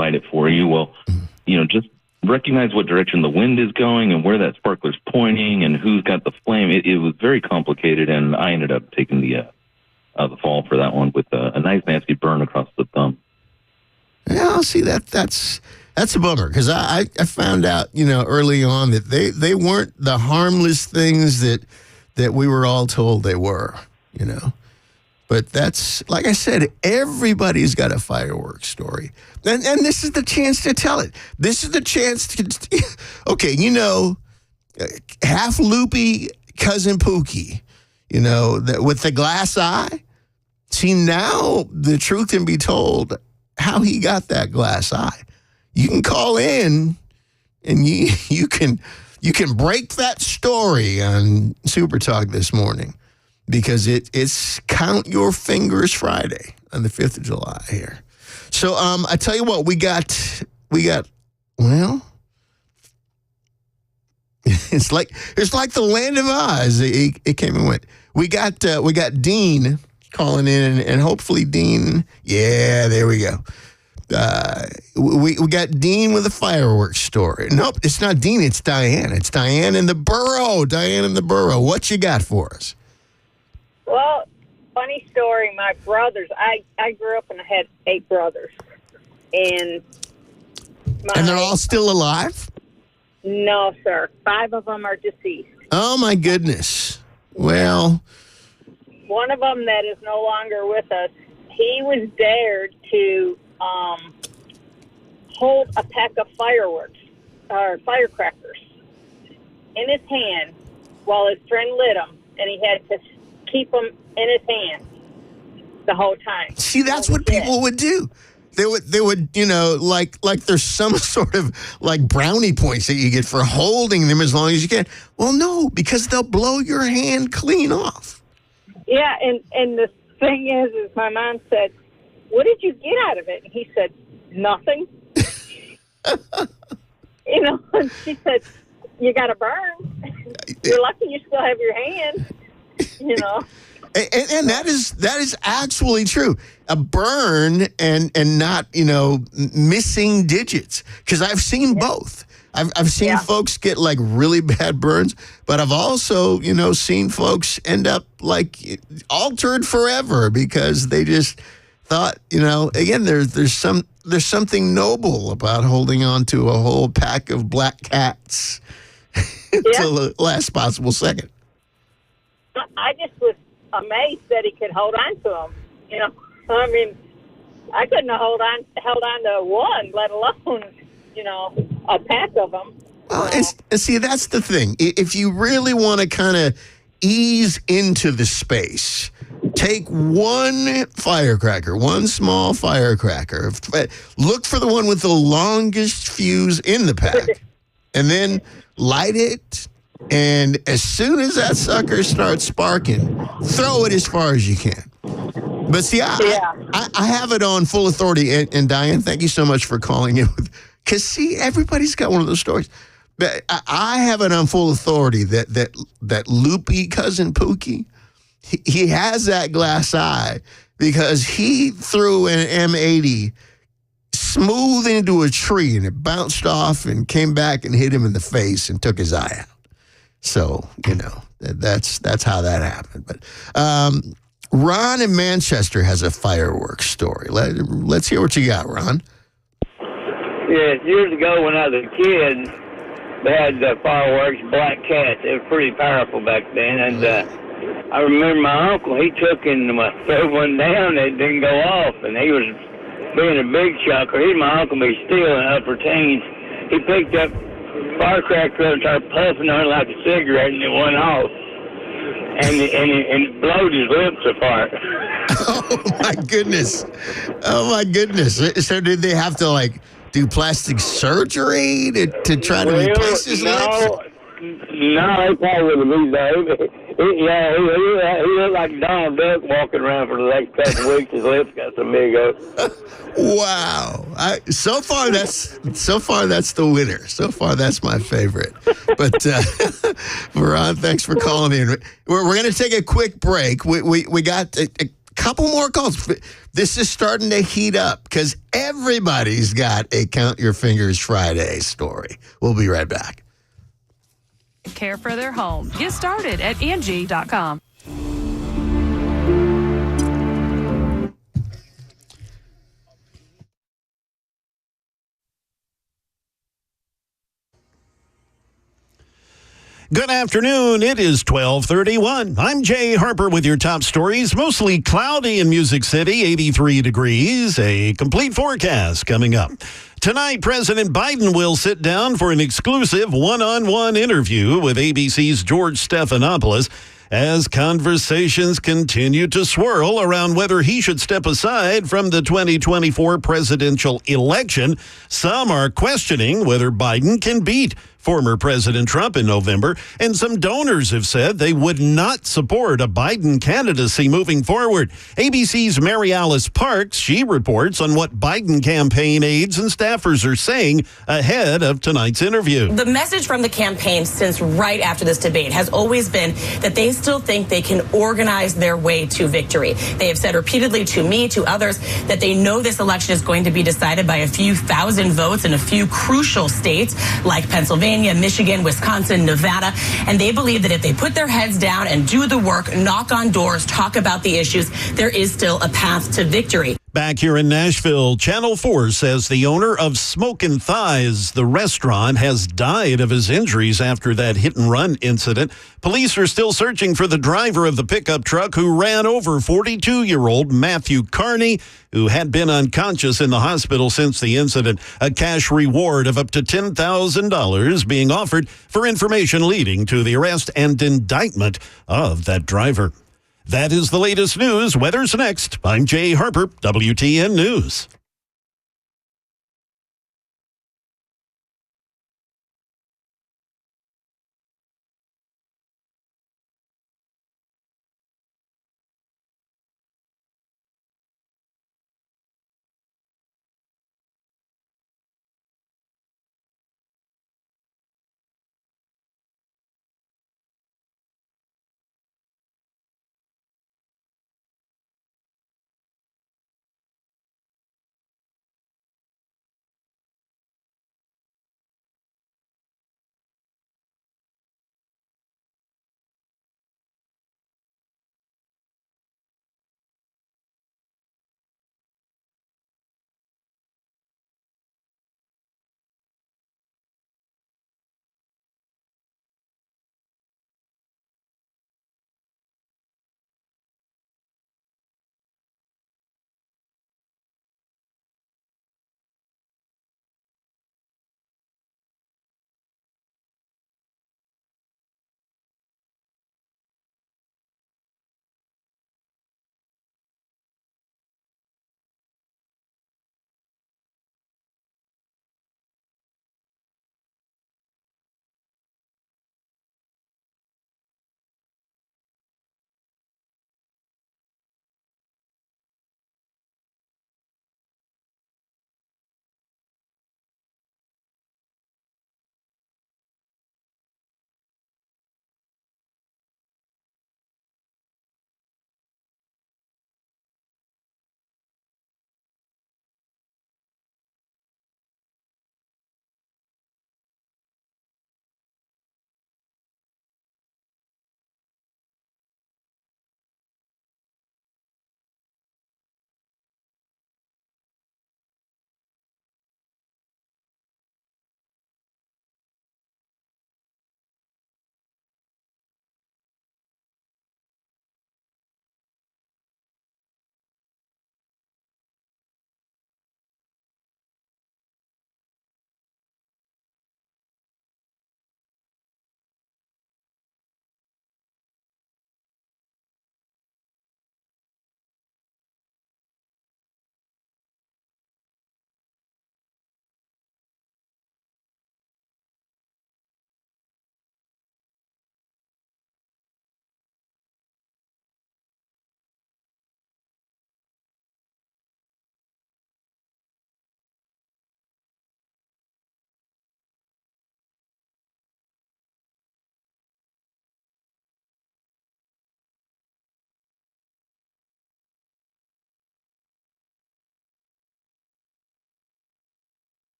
light it for you. Well, just recognize what direction the wind is going and where that sparkler's pointing and who's got the flame. It was very complicated, and I ended up taking the fall for that one with a nice nasty burn across the thumb. Yeah, I'll see that's a bummer, because I found out early on that they weren't the harmless things that we were all told they were. But that's, like I said, everybody's got a fireworks story. And this is the chance to tell it. This is the chance to, okay, half loopy cousin Pookie, with the glass eye. See, now the truth can be told how he got that glass eye. You can call in and you can break that story on Super Talk this morning. Because it's Count Your Fingers Friday on the 5th of July here. So I tell you what, we got well, it's like the Land of Oz. It came and went. We got Dean calling in, and hopefully Dean, yeah, there we go. We got Dean with a fireworks story. Nope, it's not Dean, it's Diane. It's Diane in the Borough. Diane in the Borough. What you got for us? Well, funny story. My brothers, I grew up and I had 8 brothers. And they're all still alive? No, sir. 5 of them are deceased. Oh, my goodness. Well. One of them that is no longer with us, he was dared to hold a pack of fireworks, or firecrackers, in his hand while his friend lit them, and he had to keep them in his hand the whole time. See, that's what people would do. They would, like there's some sort of like brownie points that you get for holding them as long as you can. Well, no, because they'll blow your hand clean off. Yeah, and the thing is my mom said, "What did you get out of it?" And he said, "Nothing." And she said, "You got to burn. You're lucky you still have your hand." And that is actually true. A burn and not, missing digits. Because I've seen both. I've seen folks get like really bad burns, but I've also, seen folks end up like altered forever because they just thought, again, there's something noble about holding on to a whole pack of black cats until the last possible second. I just was amazed that he could hold on to them. I mean, I couldn't have held on to one, let alone, a pack of them. Well, and see, that's the thing. If you really want to kind of ease into the space, take one firecracker, one small firecracker, look for the one with the longest fuse in the pack, and then light it. And as soon as that sucker starts sparking, throw it as far as you can. But see, I have it on full authority. And Diane, thank you so much for calling in. Because, see, everybody's got one of those stories. But I have it on full authority that loopy cousin Pookie, he has that glass eye because he threw an M80 smooth into a tree, and it bounced off and came back and hit him in the face and took his eye out. So, that's how that happened. But Ron in Manchester has a fireworks story. Let's hear what you got, Ron. Yeah, years ago when I was a kid, they had fireworks, black cats. They were pretty powerful back then. And I remember my uncle, he took and threw one down that didn't go off. And he was being a big chucker. He's my uncle, but he's still in upper teens. He picked up firecracker and started puffing on it like a cigarette, and it went off. And it blowed his lips apart. Oh, my goodness. So did they have to, do plastic surgery to try to replace his lips? No, he probably would have been he looked like Donald Duck walking around for the next couple of weeks. His lips got so big up. Wow. So far that's the winner. So far that's my favorite. But Ron, thanks for calling in. We're going to take a quick break. We got a couple more calls. This is starting to heat up because everybody's got a Count Your Fingers Friday story. We'll be right back. Care for their home. Get started at Angie.com. Good afternoon. It is 12:31. I'm Jay Harper with your top stories. Mostly cloudy in Music City, 83 degrees. A complete forecast coming up. Tonight, President Biden will sit down for an exclusive one-on-one interview with ABC's George Stephanopoulos as conversations continue to swirl around whether he should step aside from the 2024 presidential election. Some are questioning whether Biden can beat former President Trump in November, and some donors have said they would not support a Biden candidacy moving forward. ABC's Mary Alice Parks, she reports on what Biden campaign aides and staffers are saying ahead of tonight's interview. The message from the campaign since right after this debate has always been that they still think they can organize their way to victory. They have said repeatedly to me, to others, that they know this election is going to be decided by a few thousand votes in a few crucial states like Pennsylvania, Michigan, Wisconsin, Nevada, and they believe that if they put their heads down and do the work, knock on doors, talk about the issues, there is still a path to victory. Back here in Nashville, Channel 4 says the owner of Smokin' Thighs, the restaurant, has died of his injuries after that hit-and-run incident. Police are still searching for the driver of the pickup truck who ran over 42-year-old Matthew Carney, who had been unconscious in the hospital since the incident. A cash reward of up to $10,000 being offered for information leading to the arrest and indictment of that driver. That is the latest news. Weather's next. I'm Jay Harper, WTN News.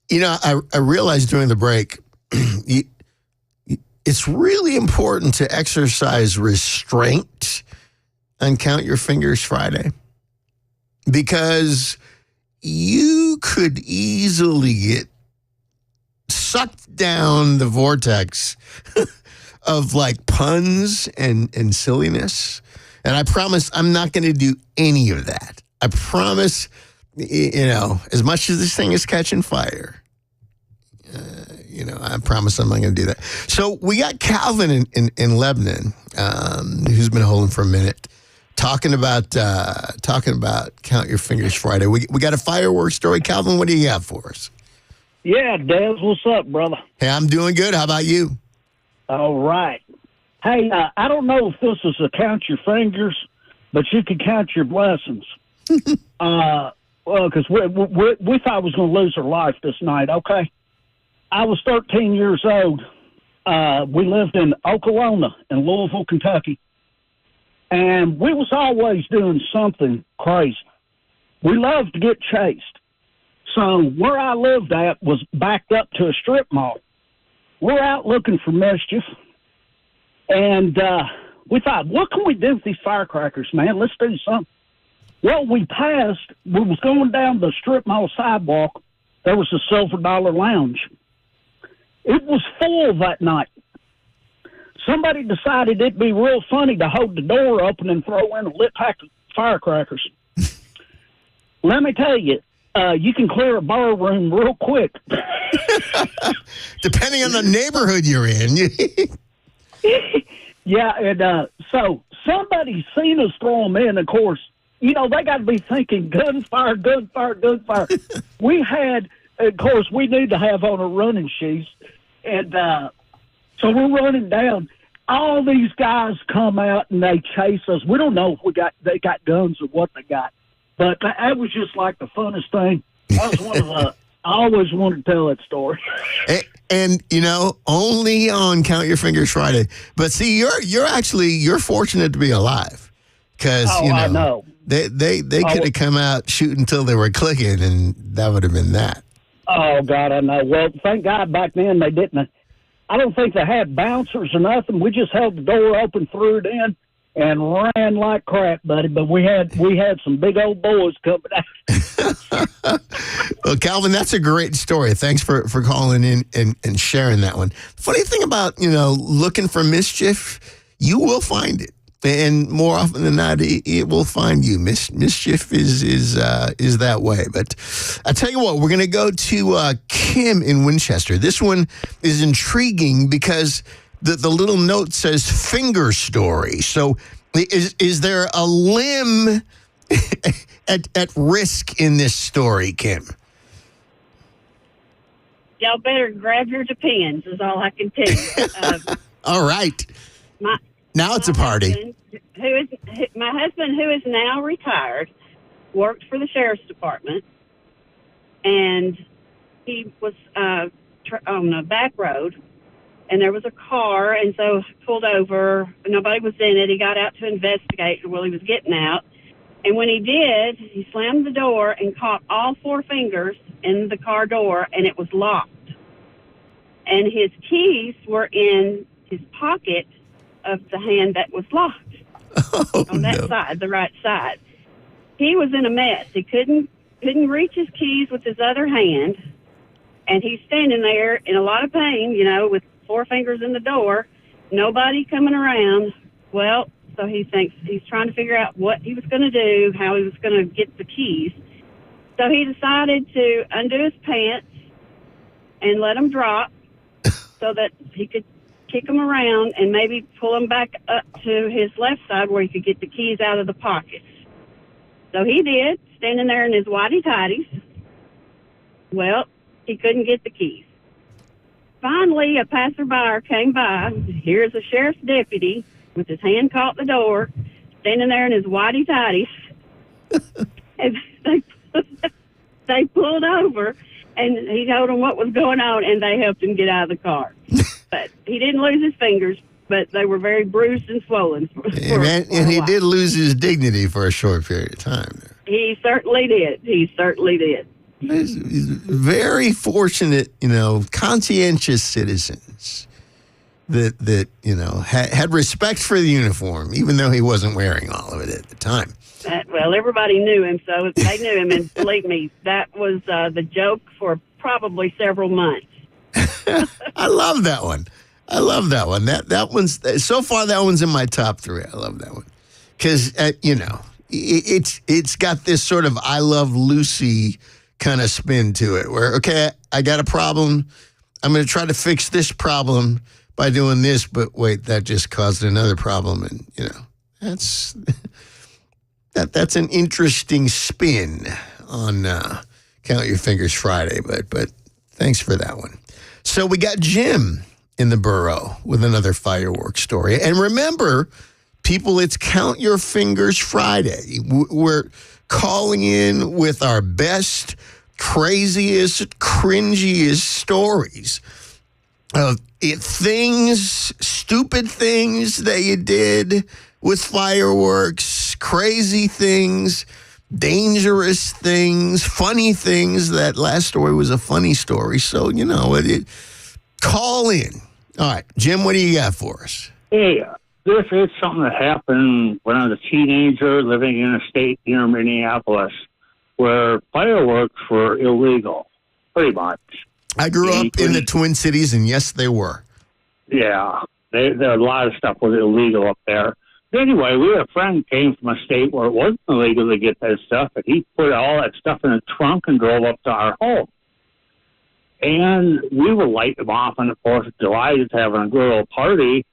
You know, I realized during the break, it's really important to exercise restraint on Count Your Fingers Friday, because you could easily get sucked down the vortex of like puns and silliness. And I promise I'm not going to do any of that. I promise, you know, as much as this thing is catching fire, you know, I promise I'm not going to do that. So we got Calvin in Lebanon, who's been holding for a minute, talking about Count Your Fingers Friday. We got a fireworks story. Calvin, what do you got for us? Yeah, Dez, what's up, brother? Hey, I'm doing good. How about you? All right. Hey, I don't know if this is a count your fingers, but you can count your blessings. Well, because we thought we was going to lose our life this night, okay? I was 13 years old. We lived in Oklahoma in Louisville, Kentucky. And we was always doing something crazy. We loved to get chased. So where I lived at was backed up to a strip mall. We're out looking for mischief. And we thought, what can we do with these firecrackers, man? Let's do something. Well, we was going down the strip mall sidewalk. There was a Silver Dollar Lounge. It was full that night. Somebody decided it'd be real funny to hold the door open and throw in a lit pack of firecrackers. Let me tell you, you can clear a bar room real quick. Depending on the neighborhood you're in. Yeah, and so somebody seen us throw them in. Of course, you know, they got to be thinking gunfire, gunfire, gunfire. We had, of course, we need to have on our running shoes. And so we're running down. All these guys come out and they chase us. We don't know if they got guns or what they got. But that was just like the funnest thing. That was one of the, I always wanted to tell that story. And you know, only on Count Your Fingers Friday. But see, you're fortunate to be alive, because I know. they could have come out shooting until they were clicking, and that would have been that. Oh God, I know. Well, thank God back then they didn't. I don't think they had bouncers or nothing. We just held the door open, threw it in, and ran like crap, buddy. But we had some big old boys coming out. Well, Calvin, that's a great story. Thanks for calling in and sharing that one. Funny thing about, you know, looking for mischief, you will find it. And more often than not, it will find you. Mischief is that way. But I tell you what, we're going to go to Kim in Winchester. This one is intriguing because the little note says finger story. So is there a limb at risk in this story, Kim? Y'all better grab your Depends, is all I can tell you. All right. Now it's a party. My husband, who is now retired, worked for the sheriff's department, and he was on a back road, and there was a car, and so pulled over. Nobody was in it. He got out to investigate while he was getting out, and when he did, he slammed the door and caught all four fingers in the car door, and it was locked. And his keys were in his pocket of the hand that was locked on that side, the right side. He was in a mess. He couldn't reach his keys with his other hand, and he's standing there in a lot of pain, you know, with four fingers in the door, nobody coming around. Well, so he thinks he's trying to figure out what he was going to do, how he was going to get the keys. So he decided to undo his pants and let them drop so that he could kick them around and maybe pull them back up to his left side where he could get the keys out of the pockets. So he did, standing there in his whitey-tighties. Well, he couldn't get the keys. Finally, a passerby came by. Here's a sheriff's deputy with his hand caught the door, standing there in his whitey-tighties. And they pulled over, and he told them what was going on, and they helped him get out of the car. But he didn't lose his fingers, but they were very bruised and swollen. And he did lose his dignity for a short period of time. He certainly did. Very fortunate, conscientious citizens that had respect for the uniform, even though he wasn't wearing all of it at the time. Well, everybody knew him, so they knew him, and believe me, that was the joke for probably several months. I love that one. That one's so far. That one's in my top 3. I love that one because it's got this sort of I Love Lucy kind of spin to it. Where okay, I got a problem. I'm going to try to fix this problem by doing this, but wait, that just caused another problem, and that's. That's an interesting spin on Count Your Fingers Friday, but thanks for that one. So we got Jim in the borough with another fireworks story. And remember, people, it's Count Your Fingers Friday. We're calling in with our best, craziest, cringiest stories of stupid things that you did with fireworks, crazy things, dangerous things, funny things. That last story was a funny story. So, call in. All right, Jim, what do you got for us? Hey, this is something that happened when I was a teenager living in a state near Minneapolis where fireworks were illegal, pretty much. I grew up in the Twin Cities, and yes, they were. Yeah, there a lot of stuff was illegal up there. Anyway, we had a friend came from a state where it wasn't illegal to get that stuff, and he put all that stuff in a trunk and drove up to our home. And we were lighting them off on the 4th of July, just having a good old party.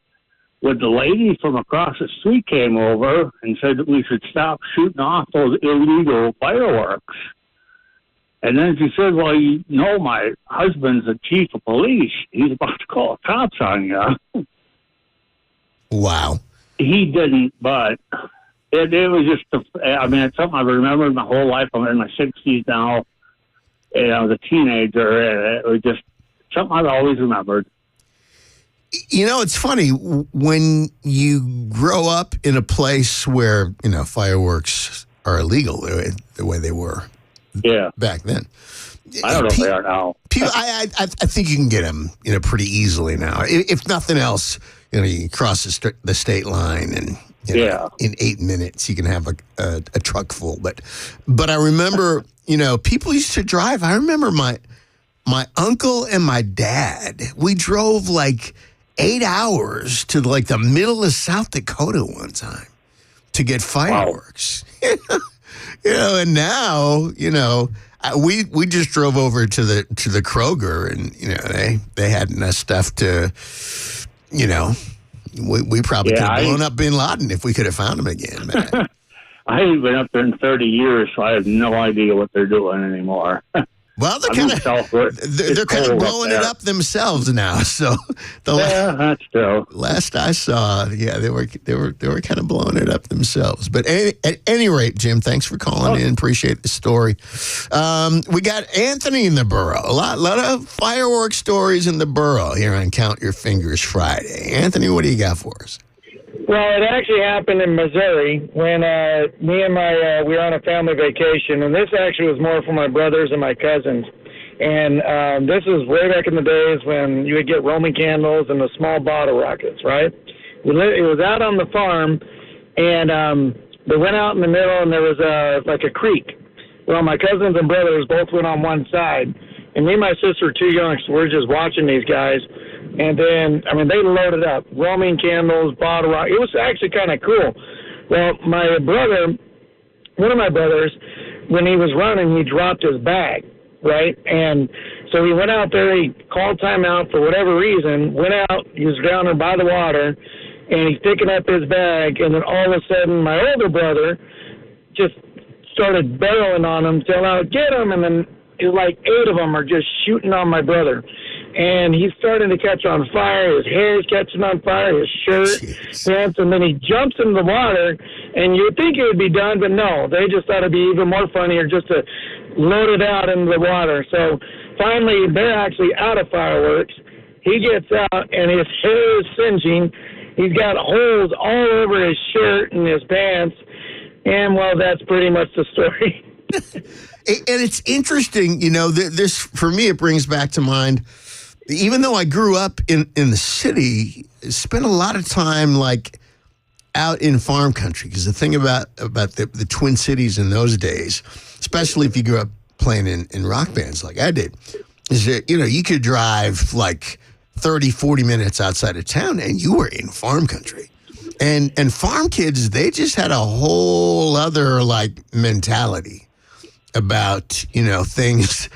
When the lady from across the street came over and said that we should stop shooting off those illegal fireworks. And then she said, well, my husband's the chief of police. He's about to call the cops on you. Wow. He didn't, but it was just, it's something I've remembered my whole life. I'm in my 60s now, and I was a teenager, and it was just something I've always remembered. It's funny, when you grow up in a place where, fireworks are illegal the way they were back then. I don't know if they are now. I think you can get them, pretty easily now. If nothing else, you can cross the state line, and in 8 minutes you can have a truck full. But I remember, people used to drive. I remember my uncle and my dad. We drove like 8 hours to like the middle of South Dakota one time to get fireworks. Wow. And now, we just drove over to the Kroger, and they had enough stuff to, we probably could have blown up Bin Laden if we could have found him again. I haven't been up there in 30 years, so I have no idea what they're doing anymore. Well, they're kind of blowing it up themselves now. So that's true. Last I saw, they were kind of blowing it up themselves. But at any rate, Jim, thanks for calling in. Appreciate the story. We got Anthony in the borough. A lot of fireworks stories in the borough here on Count Your Fingers Friday. Anthony, what do you got for us? Well, it actually happened in Missouri when me and we were on a family vacation, and this actually was more for my brothers and my cousins. And this was way back in the days when you would get Roman candles and the small bottle rockets, right? It was out on the farm, and they went out in the middle, and there was like a creek. Well, my cousins and brothers both went on one side, and me and my sister were too young, so we're just watching these guys. And then, they loaded up Roman candles, bottle rock. It was actually kind of cool. Well, my brother, one of my brothers, when he was running, he dropped his bag, right? And so he went out there, he called timeout for whatever reason, went out, he was down there by the water, and he's picking up his bag, and then all of a sudden my older brother just started barreling on him, telling out, get him, and then it was like 8 of them are just shooting on my brother. And he's starting to catch on fire. His hair is catching on fire, his shirt, pants, and then he jumps into the water. And you'd think it would be done, but no. They just thought it'd be even more funnier just to load it out into the water. So finally, they're actually out of fireworks. He gets out, and his hair is singeing. He's got holes all over his shirt and his pants. And, well, that's pretty much the story. And it's interesting, this, for me, it brings back to mind, even though I grew up in the city, I spent a lot of time, like, out in farm country. Because the thing about the Twin Cities in those days, especially if you grew up playing in rock bands like I did, is that, you could drive, like, 30, 40 minutes outside of town, and you were in farm country. And farm kids, they just had a whole other, like, mentality about, things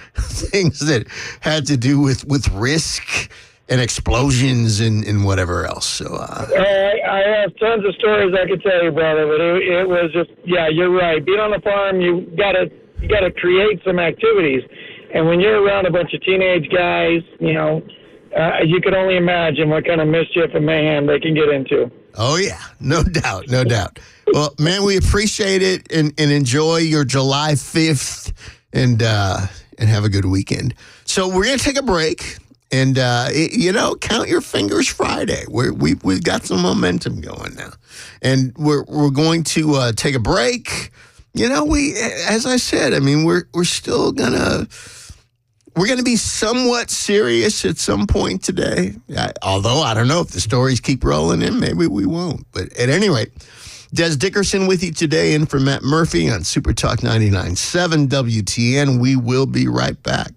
that had to do with risk and explosions and whatever else. So I have tons of stories I could tell you, brother, but it was just, yeah, you're right. Being on the farm, you gotta create some activities. And when you're around a bunch of teenage guys, you could only imagine what kind of mischief and mayhem they can get into. Oh, yeah. No doubt. No doubt. Well, man, we appreciate it and enjoy your July 5th and have a good weekend. So we're going to take a break and, count your fingers Friday. We've got some momentum going now. And we're going to take a break. As I said, I mean, we're still we're going to be somewhat serious at some point today. Although I don't know if the stories keep rolling in, maybe we won't. But at any rate, Dez Dickerson with you today in for Matt Murphy on Super Talk 99.7 WTN. We will be right back.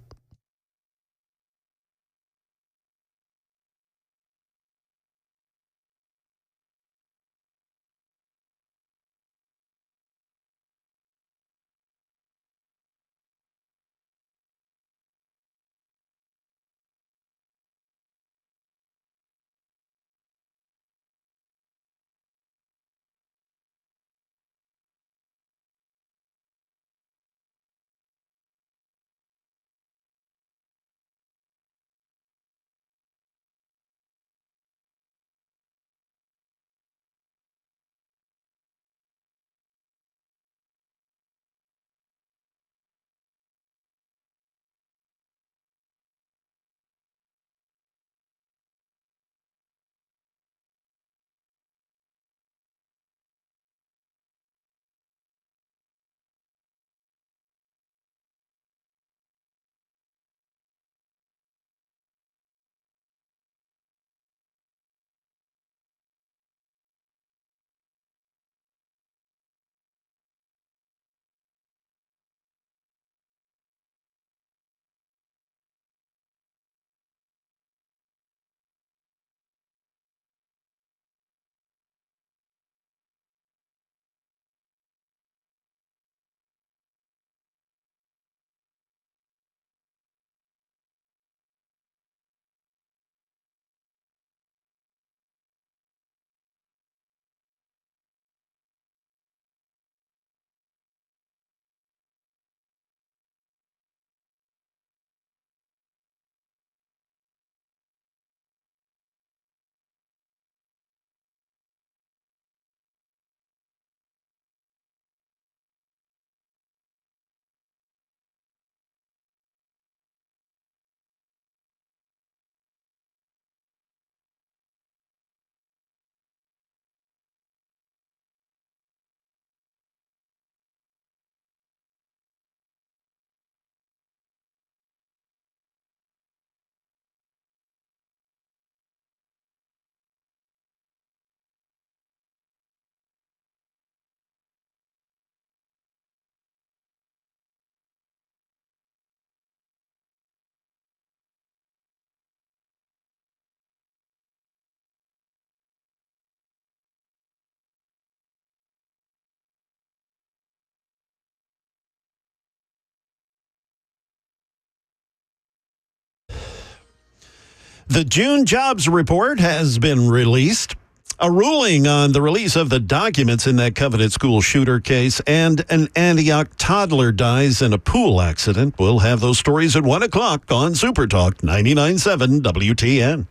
The June jobs report has been released. A ruling on the release of the documents in that coveted school shooter case, and an Antioch toddler dies in a pool accident. We'll have those stories at 1 o'clock on Super Talk 99.7 WTN.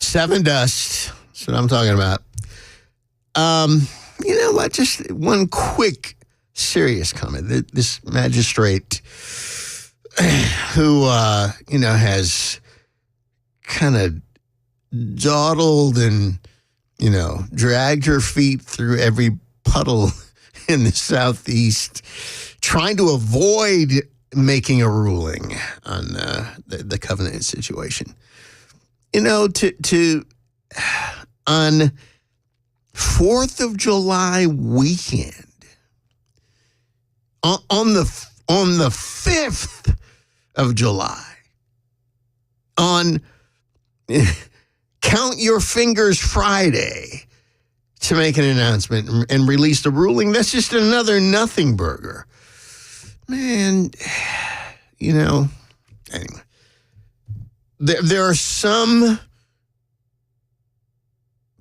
Seven dust. That's what I'm talking about. You know what? Just one quick, serious comment. This magistrate who, has kind of dawdled and dragged her feet through every puddle in the Southeast, trying to avoid making a ruling on the Covenant situation. On 4th of July weekend, on the 5th of July, on Count Your Fingers Friday, to make an announcement and release a ruling. That's just another nothing burger. Man, anyway. There are some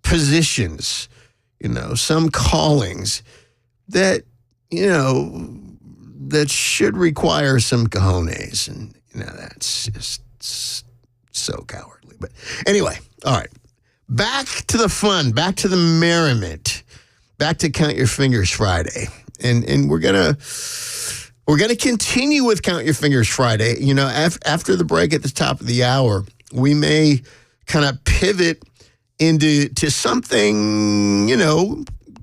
positions, some callings that, that should require some cojones. And, that's just so cowardly. But anyway, all right. Back to the fun, back to the merriment, back to Count Your Fingers Friday. And we're gonna continue with Count Your Fingers Friday. After the break at the top of the hour, we may kind of pivot into something,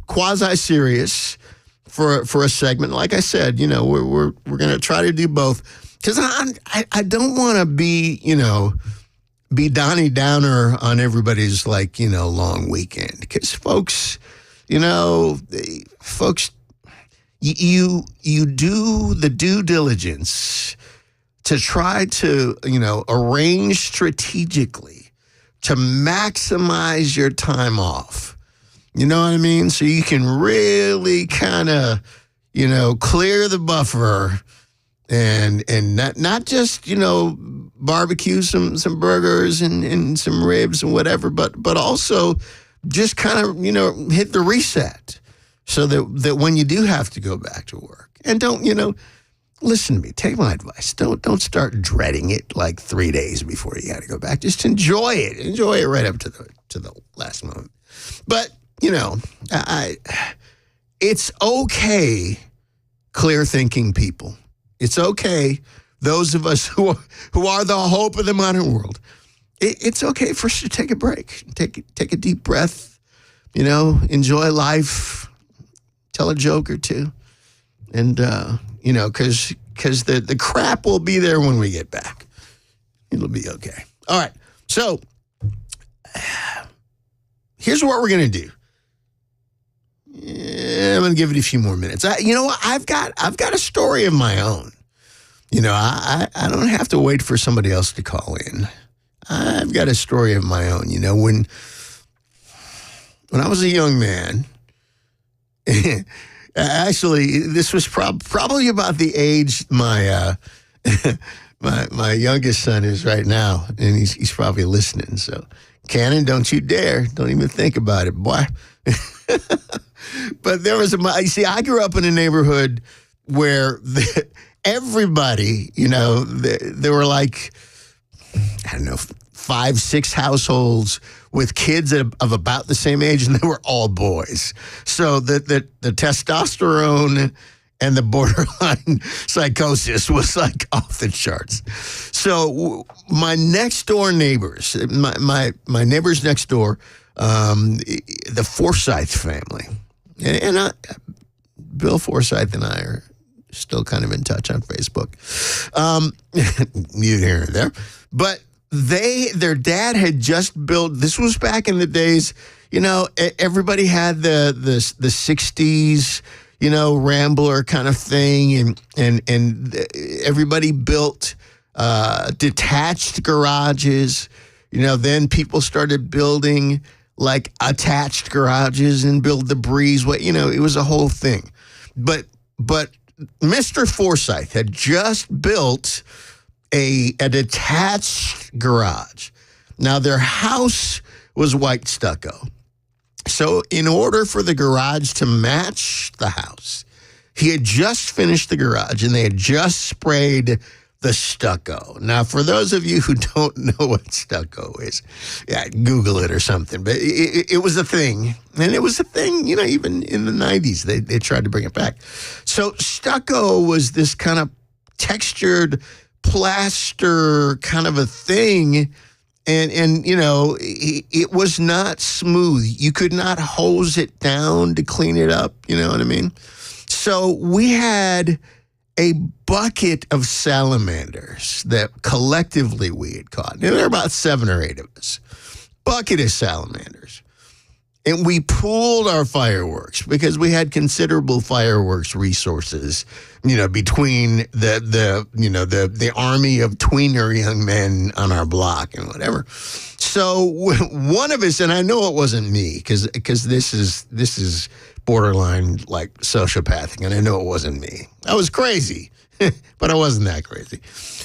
quasi-serious for a segment. Like I said, we're gonna try to do both, because I don't want to be Donnie Downer on everybody's long weekend, because folks, you do the due diligence to try to, arrange strategically to maximize your time off. You know what I mean? So you can really kind of, clear the buffer and not just, barbecue some burgers and some ribs and whatever, but also just kind of, hit the reset, so that when you do have to go back to work, and don't, listen to me, take my advice. Don't start dreading it like 3 days before you got to go back. Just enjoy it right up to the last moment. But, it's okay, clear thinking people. It's okay, those of us who are the hope of the modern world. It's okay for us to take a break, take a deep breath, enjoy life, tell a joke or two, and because the crap will be there when we get back. It'll be okay. All right, so here's what we're gonna do. I'm gonna give it a few more minutes. I've got a story of my own. I don't have to wait for somebody else to call in. I've got a story of my own. When I was a young man, actually, this was probably about the age my youngest son is right now, and he's probably listening. So, Cannon, don't you dare! Don't even think about it, boy. But there was I grew up in a neighborhood where everybody, there were like, I don't know, 5-6 households with kids of about the same age, and they were all boys. So the testosterone and the borderline psychosis was like off the charts. So my next door neighbors, my neighbors next door, the Forsyth family, and Bill Forsyth and I are still kind of in touch on Facebook, mute here and there, but their dad had just built. This was back in the days, everybody had the 60s, Rambler kind of thing, and everybody built detached garages. Then people started building like attached garages and build the breezeway. It was a whole thing. But Mr. Forsyth had just built a detached garage. Now, their house was white stucco. So in order for the garage to match the house, he had just finished the garage and they had just sprayed the stucco. Now, for those of you who don't know what stucco is, Google it or something. But it was a thing. And it was a thing, even in the 90s, they tried to bring it back. So stucco was this kind of textured plaster kind of a thing. And you know, it was not smooth. You could not hose it down to clean it up. You know what I mean? So we had a bucket of salamanders that collectively we had caught. There were about 7 or 8 of us. Bucket of salamanders. And we pooled our fireworks because we had considerable fireworks resources, you know, between the army of tweener young men on our block and whatever. So one of us, and I know it wasn't me because this is borderline like sociopathic, and I know it wasn't me. I was crazy, but I wasn't that crazy.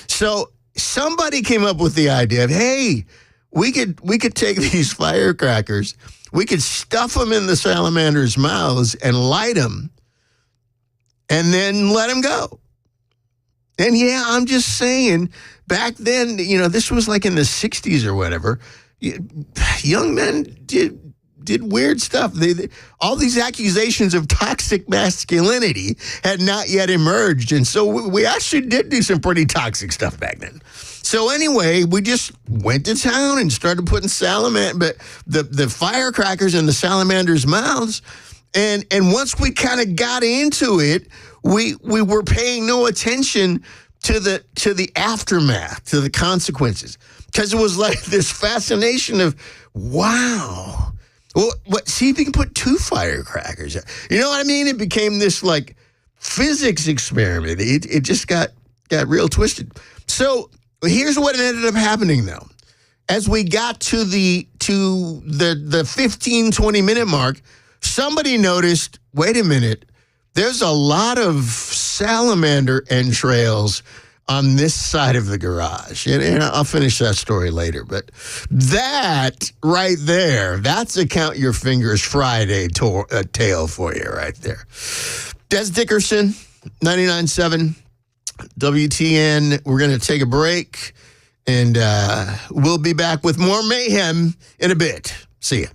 So somebody came up with the idea of, hey, we could take these firecrackers. We could stuff them in the salamanders' mouths and light them and then let them go. And yeah, I'm just saying, back then, you know, this was like in the 60s or whatever, young men did weird stuff. All these accusations of toxic masculinity had not yet emerged. And so we actually did do some pretty toxic stuff back then. So anyway, we just went to town and started putting the firecrackers in the salamanders' mouths. And once we kind of got into it, we were paying no attention to the aftermath, to the consequences. Because it was like this fascination of, wow. Well, see if you can put 2 firecrackers. You know what I mean? It became this like physics experiment. It just got real twisted. So here's what ended up happening, though. As we got to the 15, 20-minute mark, somebody noticed, wait a minute, there's a lot of salamander entrails on this side of the garage. And I'll finish that story later. But that right there, that's a count your fingers Friday tale for you right there. Dez Dickerson, 99.7 WTN. We're going to take a break, and we'll be back with more mayhem in a bit. See ya.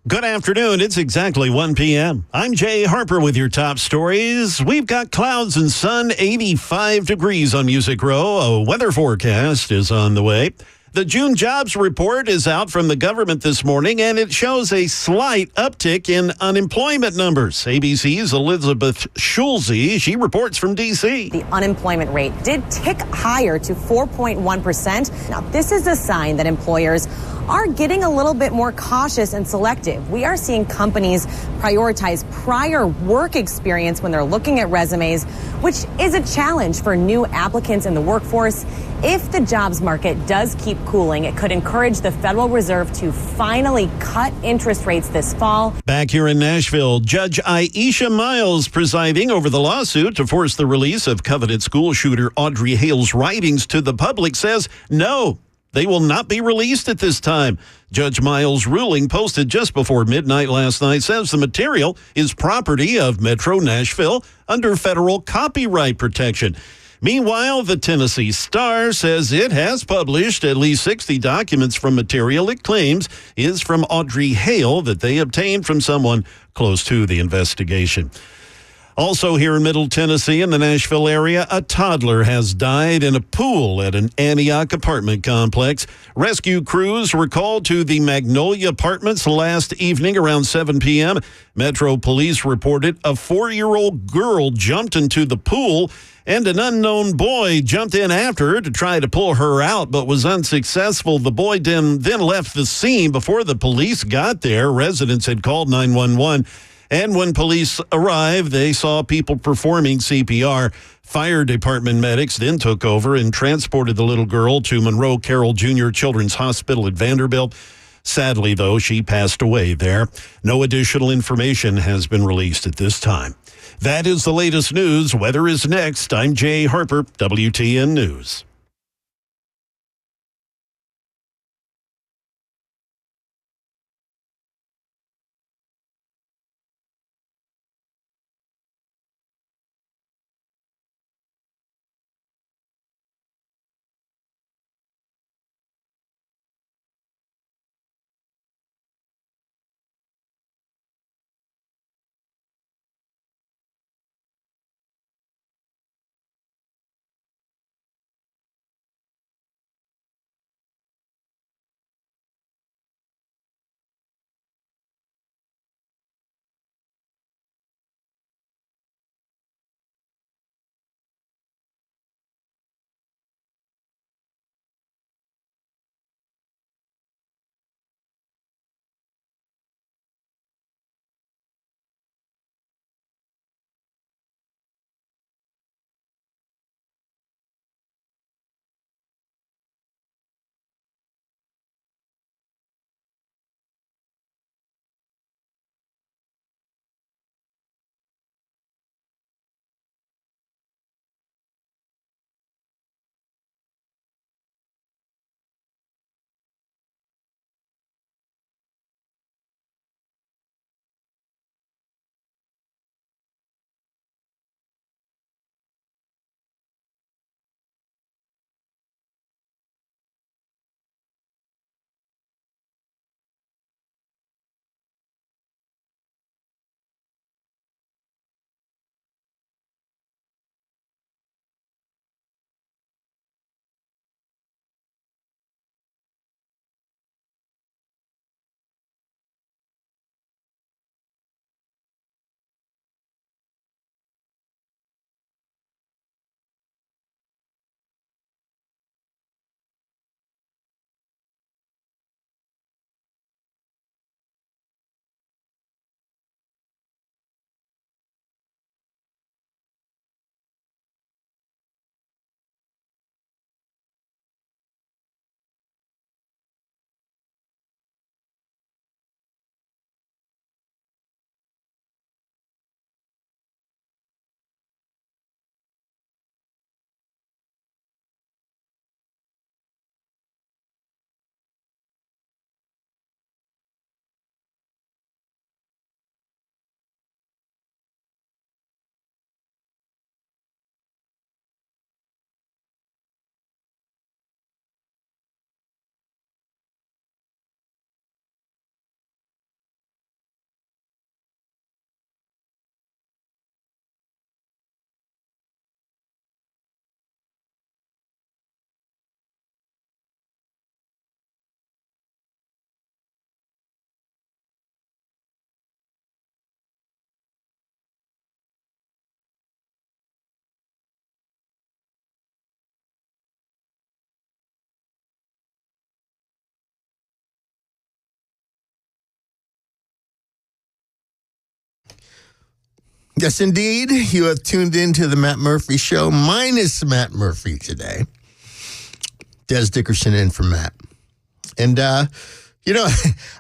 Good afternoon. It's exactly 1 p.m. I'm Jay Harper with your top stories. We've got clouds and sun, 85 degrees on Music Row. A weather forecast is on the way. The June jobs report is out from the government this morning, and it shows a slight uptick in unemployment numbers. ABC's Elizabeth Schulze, she reports from D.C. The unemployment rate did tick higher to 4.1%. Now, this is a sign that employers are getting a little bit more cautious and selective. We are seeing companies prioritize prior work experience when they're looking at resumes, which is a challenge for new applicants in the workforce. If the jobs market does keep cooling, it could encourage the Federal Reserve to finally cut interest rates this fall. Back here in Nashville, Judge Aisha Miles presiding over the lawsuit to force the release of coveted school shooter Audrey Hale's writings to the public says no. They will not be released at this time. Judge Miles' ruling, posted just before midnight last night, says the material is property of Metro Nashville under federal copyright protection. Meanwhile, the Tennessee Star says it has published at least 60 documents from material it claims is from Audrey Hale that they obtained from someone close to the investigation. Also here in Middle Tennessee in the Nashville area, a toddler has died in a pool at an Antioch apartment complex. Rescue crews were called to the Magnolia Apartments last evening around 7 p.m. Metro Police reported a 4-year-old girl jumped into the pool and an unknown boy jumped in after her to try to pull her out, but was unsuccessful. The boy then left the scene. Before the police got there, residents had called 911. And when police arrived, they saw people performing CPR. Fire department medics then took over and transported the little girl to Monroe Carroll Jr. Children's Hospital at Vanderbilt. Sadly, though, she passed away there. No additional information has been released at this time. That is the latest news. Weather is next. I'm Jay Harper, WTN News. Yes, indeed. You have tuned into the Matt Murphy Show, minus Matt Murphy today. Dez Dickerson in for Matt. And, I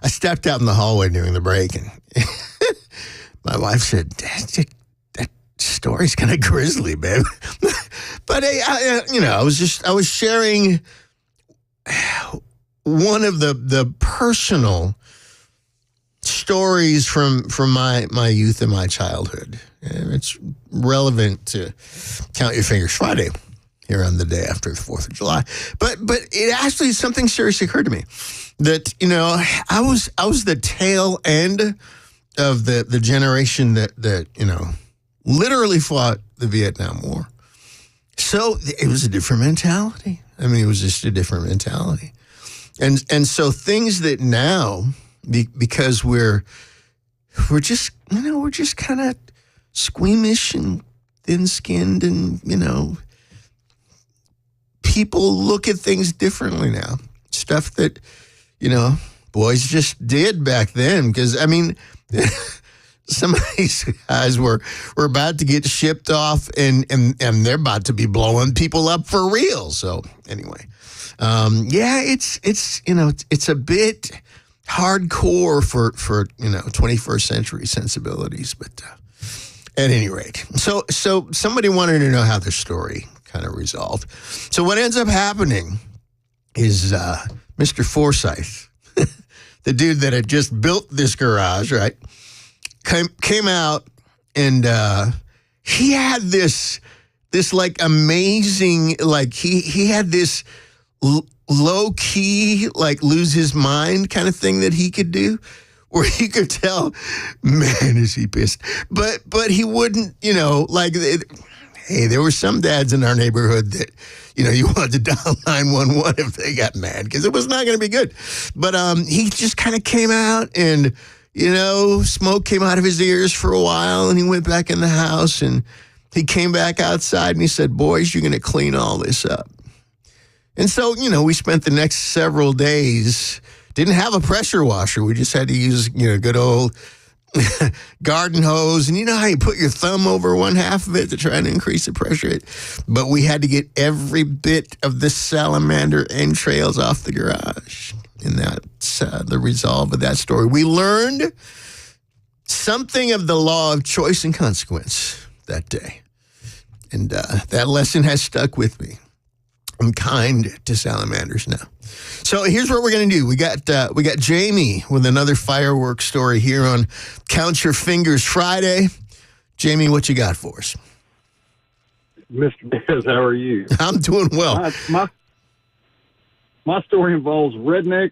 stepped out in the hallway during the break, and my wife said, that story's kind of grisly, babe. But, I was sharing one of the personal stories from my youth and my childhood. And it's relevant to Count Your Fingers Friday here on the day after the 4th of July. But it actually, something seriously occurred to me that, I was the tail end of the generation that literally fought the Vietnam War. So it was a different mentality. I mean, it was just a different mentality. And so things that now, because we're just kind of squeamish and thin-skinned, and people look at things differently now. Stuff that boys just did back then. Because I mean, some of these guys were about to get shipped off, and they're about to be blowing people up for real. So anyway, it's a bit hardcore for 21st century sensibilities, but at any rate, so somebody wanted to know how their story kind of resolved. So what ends up happening is Mr. Forsyth, the dude that had just built this garage, right, came out, and he had this like amazing, like he had this low key, like lose his mind kind of thing that he could do, where he could tell, man, is he pissed? But he wouldn't, hey, there were some dads in our neighborhood that, you wanted to dial 911 if they got mad, because it was not going to be good. But he just kind of came out, and, smoke came out of his ears for a while, and he went back in the house, and he came back outside, and he said, boys, you're going to clean all this up. And so, we spent the next several days, didn't have a pressure washer. We just had to use, good old garden hose. And you know how you put your thumb over one half of it to try and increase the pressure? But we had to get every bit of the salamander entrails off the garage. And that's the resolve of that story. We learned something of the law of choice and consequence that day. And that lesson has stuck with me. I'm kind to salamanders now. So here's what we're going to do. We got Jamie with another fireworks story here on Count Your Fingers Friday. Jamie, what you got for us? Mr. Dez, how are you? I'm doing well. My story involves rednecks,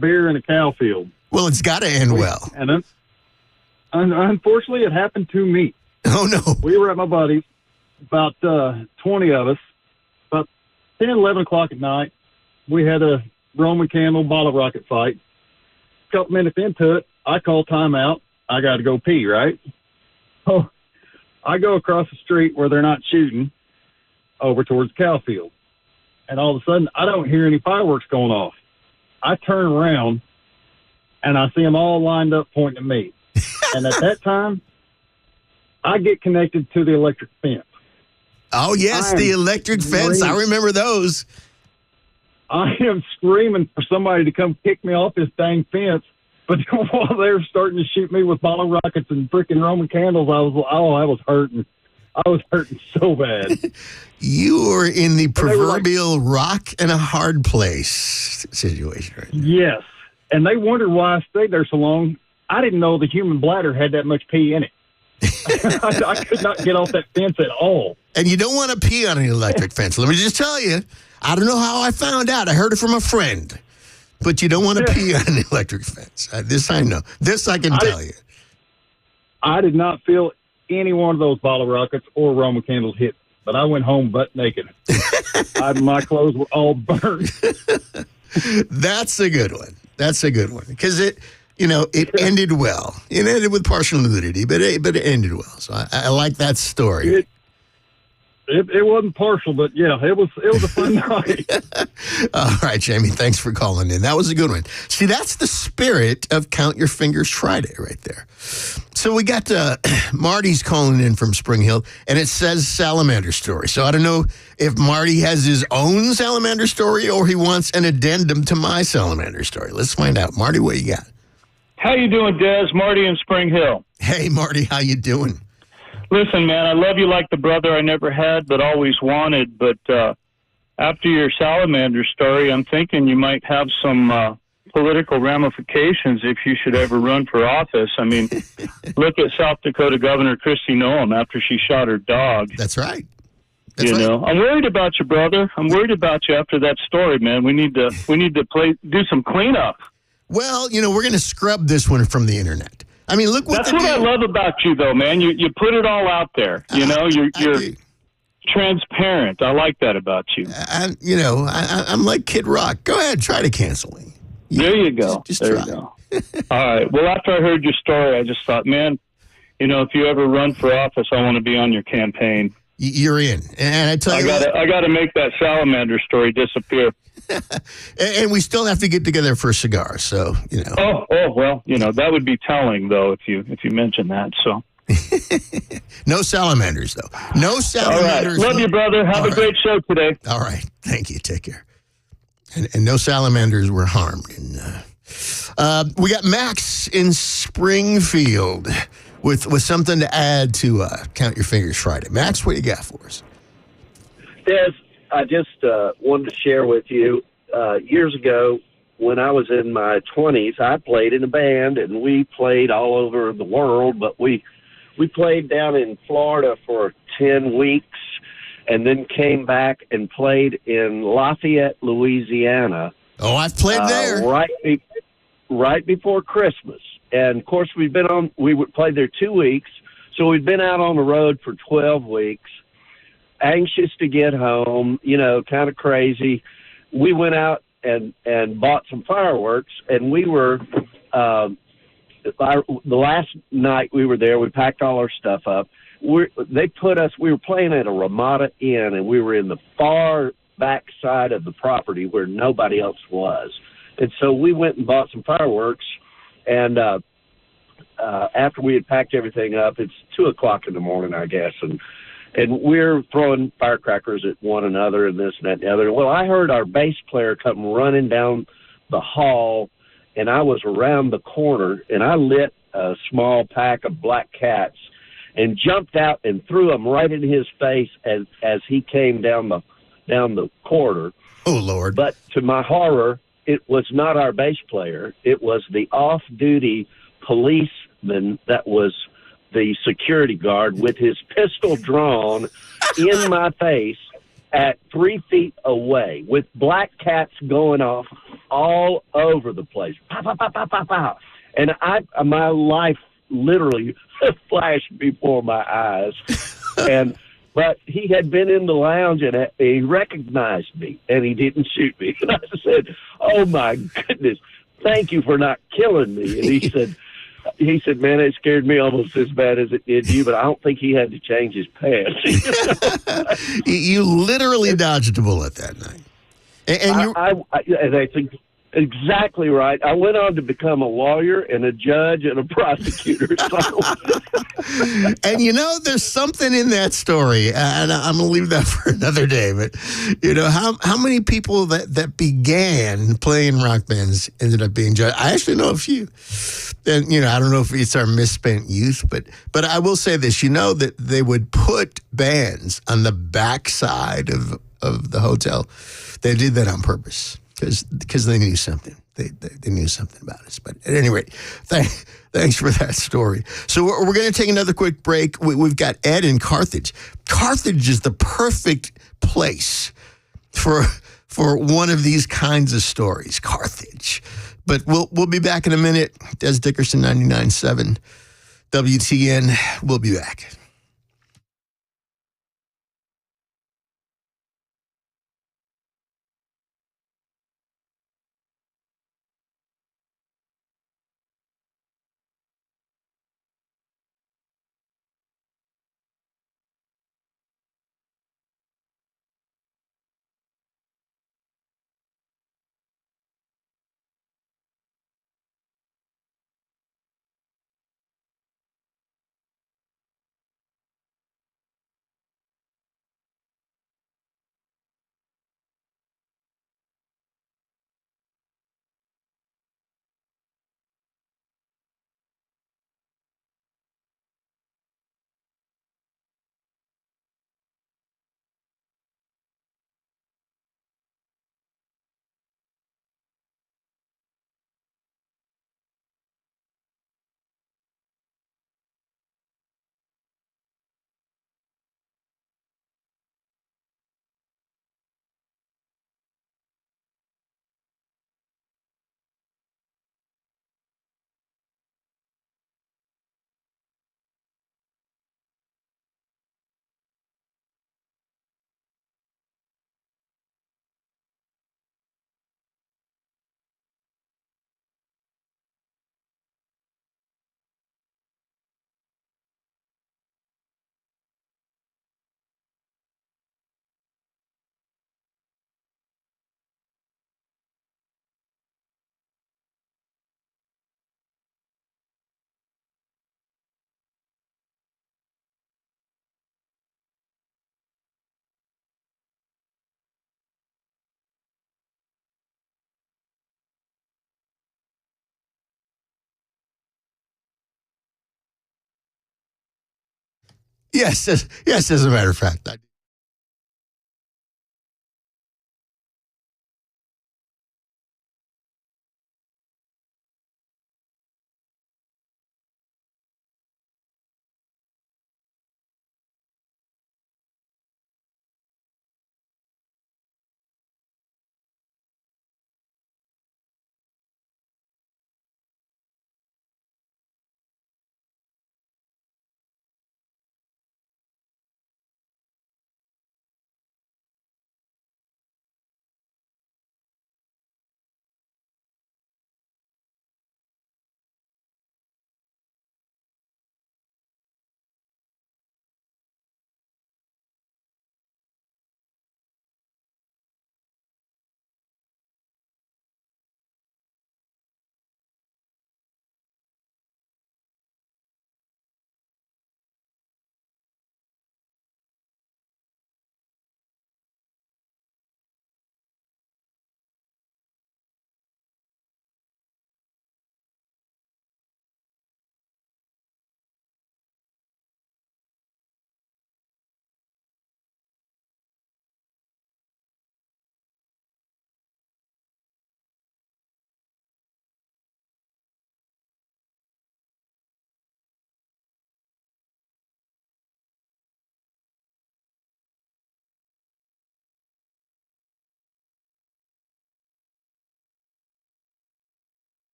beer, and a cow field. Well, it's got to end well. And unfortunately, it happened to me. Oh, no. We were at my buddy's, about 20 of us. 10, 11 o'clock at night, we had a Roman candle bottle rocket fight. A couple minutes into it, I call timeout. I got to go pee, right? So I go across the street where they're not shooting over towards the cow field. And all of a sudden, I don't hear any fireworks going off. I turn around, and I see them all lined up pointing at me. And at that time, I get connected to the electric fence. Oh, yes, the electric fence. I remember those. I am screaming for somebody to come kick me off this dang fence. But while they were starting to shoot me with bottle rockets and freaking Roman candles, I was hurting. I was hurting so bad. You were in the proverbial rock and a hard place situation right now. Yes. And they wondered why I stayed there so long. I didn't know the human bladder had that much pee in it. I could not get off that fence at all. And you don't want to pee on an electric fence. Let me just tell you, I don't know how I found out. I heard it from a friend. But you don't want to pee on an electric fence. This I know. This I can tell you. I did not feel any one of those bottle rockets or Roman candles hit. But I went home butt naked. My clothes were all burnt. That's a good one. That's a good one. Because it ended well. It ended with partial nudity, but it ended well. So I like that story. It wasn't partial, but yeah, it was a fun night. All right, Jamie, thanks for calling in. That was a good one. See, that's the spirit of Count Your Fingers Friday right there. So we got Marty's calling in from Spring Hill, and it says salamander story. So I don't know if Marty has his own salamander story or he wants an addendum to my salamander story. Let's find out. Marty, what you got? How you doing, Dez? Marty in Spring Hill. Hey, Marty, how you doing? Listen, man, I love you like the brother I never had but always wanted. But after your salamander story, I'm thinking you might have some political ramifications if you should ever run for office. I mean, look at South Dakota Governor Kristi Noem after she shot her dog. That's right. You know, I'm worried about you, brother. I'm worried about you after that story, man. We need to do some cleanup. Well, you know, we're going to scrub this one from the internet. I mean, look what That's what I love about you, though, man. You put it all out there. You know, you're transparent. I like that about you. I'm like Kid Rock. Go ahead, try to cancel me. There you go. Just there try. you go. All right. Well, after I heard your story, I just thought, man, you know, if you ever run for office, I want to be on your campaign. You're in, and I tell you, I got to make that salamander story disappear. and we still have to get together for a cigar. So you know. Oh well, you know that would be telling though if you mention that. So. No salamanders though. No salamanders. All right. Love you, brother. Have a great show today. All right. Thank you. Take care. And no salamanders were harmed. And we got Max in Springfield with something to add to Count Your Fingers Friday. Max, what you got for us? Des, I just wanted to share with you, years ago when I was in my 20s, I played in a band, and we played all over the world, but we played down in Florida for 10 weeks and then came back and played in Lafayette, Louisiana. Oh, I've played there. Right before Christmas. And, of course, we played there 2 weeks, so we'd been out on the road for 12 weeks, anxious to get home, you know, kind of crazy. We went out and bought some fireworks, and we were the last night we were there, we packed all our stuff up. We were playing at a Ramada Inn, and we were in the far back side of the property where nobody else was. And so we went and bought some fireworks, and after we had packed everything up, it's 2:00 in the morning, I guess, and we're throwing firecrackers at one another and this and that and the other. Well, I heard our bass player come running down the hall, and I was around the corner, and I lit a small pack of black cats and jumped out and threw them right in his face as he came down the corridor. Oh, Lord. But to my horror, it was not our bass player. It was the off-duty policeman that was the security guard with his pistol drawn in my face at 3 feet away with black cats going off all over the place. Pow, pow, pow, pow, pow, pow. And my life literally flashed before my eyes. But he had been in the lounge, and he recognized me, and he didn't shoot me. And I said, "Oh, my goodness, thank you for not killing me." And he said, "Man, it scared me almost as bad as it did you, but I don't think he had to change his pants." You literally dodged a bullet that night. And I think exactly right. I went on to become a lawyer and a judge and a prosecutor. And you know, there's something in that story, and I'm going to leave that for another day. But you know, how many people that began playing rock bands ended up being judged? I actually know a few. And you know, I don't know if it's our misspent youth, but I will say this: you know, that they would put bands on the backside of the hotel. They did that on purpose. Because they knew something. They knew something about us. But at any rate, thanks for that story. So we're going to take another quick break. We've got Ed in Carthage. Carthage is the perfect place for one of these kinds of stories. Carthage. But we'll be back in a minute. Dez Dickerson, 99.7 WTN. We'll be back. Yes, as a matter of fact.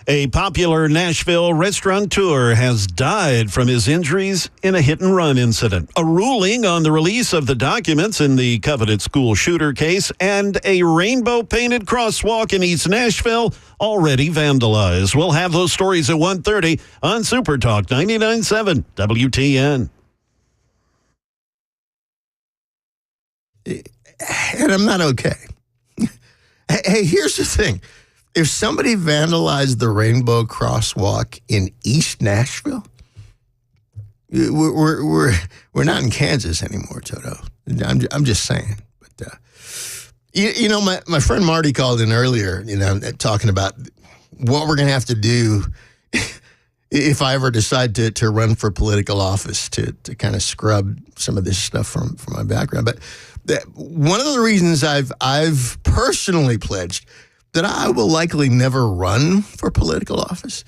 A popular Nashville restaurateur has died from his injuries in a hit-and-run incident. A ruling on the release of the documents in the coveted school shooter case, and a rainbow-painted crosswalk in East Nashville already vandalized. We'll have those stories at 1:30 on Super Talk 99.7 WTN. And I'm not okay. Hey, here's the thing. If somebody vandalized the rainbow crosswalk in East Nashville, we're not in Kansas anymore, Toto. I'm just saying. But you know, my friend Marty called in earlier, talking about what we're going to have to do if I ever decide to run for political office to kind of scrub some of this stuff from my background. But one of the reasons I've personally pledged that I will likely never run for political office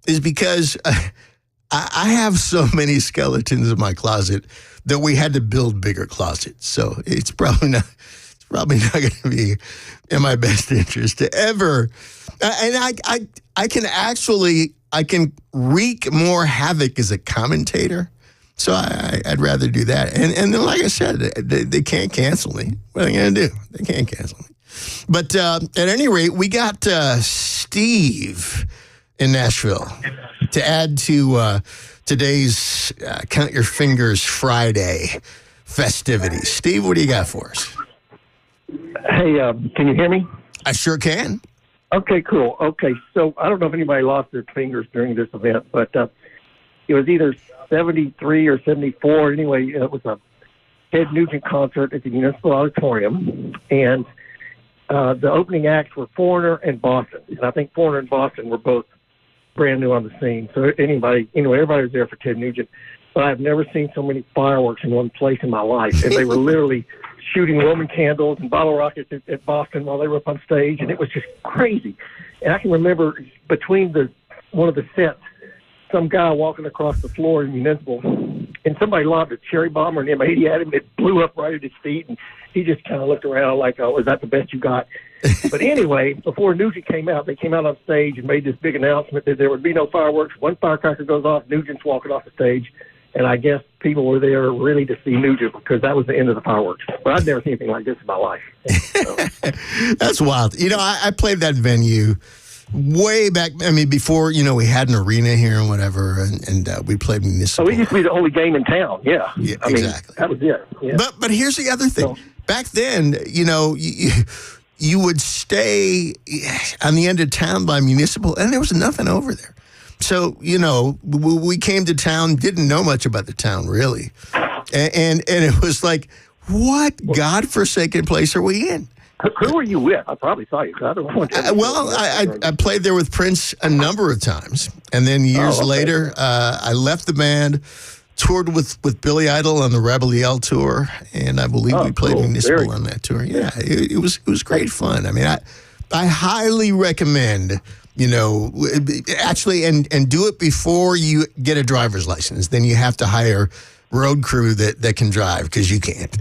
is because I have so many skeletons in my closet that we had to build bigger closets. So it's probably not going to be in my best interest to ever. And I can wreak more havoc as a commentator. So I'd rather do that. And then, like I said, they can't cancel me. What are they going to do? They can't cancel me. But at any rate, we got Steve in Nashville to add to today's Count Your Fingers Friday festivities. Steve, what do you got for us? Hey, can you hear me? I sure can. Okay, cool. Okay, so I don't know if anybody lost their fingers during this event, but it was either 73 or 74. Anyway, it was a Ted Nugent concert at the Municipal Auditorium, and the opening acts were Foreigner and Boston. And I think Foreigner and Boston were both brand new on the scene. So everybody was there for Ted Nugent. But I've never seen so many fireworks in one place in my life. And they were literally shooting Roman candles and bottle rockets at Boston while they were up on stage. And it was just crazy. And I can remember between one of the sets, some guy walking across the floor in Municipal, and somebody lobbed a cherry bomb or an M80 at him. It blew up right at his feet, and he just kind of looked around like, oh, is that the best you got? But anyway, before Nugent came out, they came out on stage and made this big announcement that there would be no fireworks. One firecracker goes off, Nugent's walking off the stage. And I guess people were there really to see Nugent because that was the end of the fireworks. But I've never seen anything like this in my life. That's wild. I played that venue way back. I mean, before, we had an arena here and whatever, and we played municipal. So it used to be the only game in town. Yeah, exactly. Mean, that was it. Yeah. But here's the other thing. Back then, you would stay on the end of town by municipal, and there was nothing over there. So, we came to town, didn't know much about the town, really. And it was like, what godforsaken place are we in? Who were you with? I probably saw you. I don't want to I played there with Prince a number of times. And then years later, I left the band, toured with Billy Idol on the Rebel Yell tour, and I believe we played municipal on that tour. Yeah, it was great fun. I mean, I highly recommend, actually, and do it before you get a driver's license. Then you have to hire road crew that can drive, because you can't.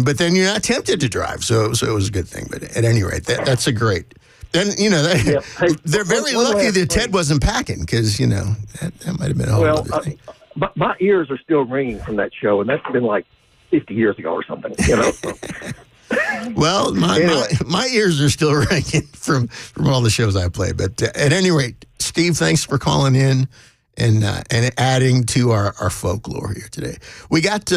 But then you're not tempted to drive, so it was a good thing. But at any rate, that's a great. Then they're very lucky that Ted wasn't packing, because that might have been a whole other thing. My ears are still ringing from that show, and that's been like 50 years ago or something. So. Well, my ears are still ringing from all the shows I played. But at any rate, Steve, thanks for calling in and adding to our folklore here today. We got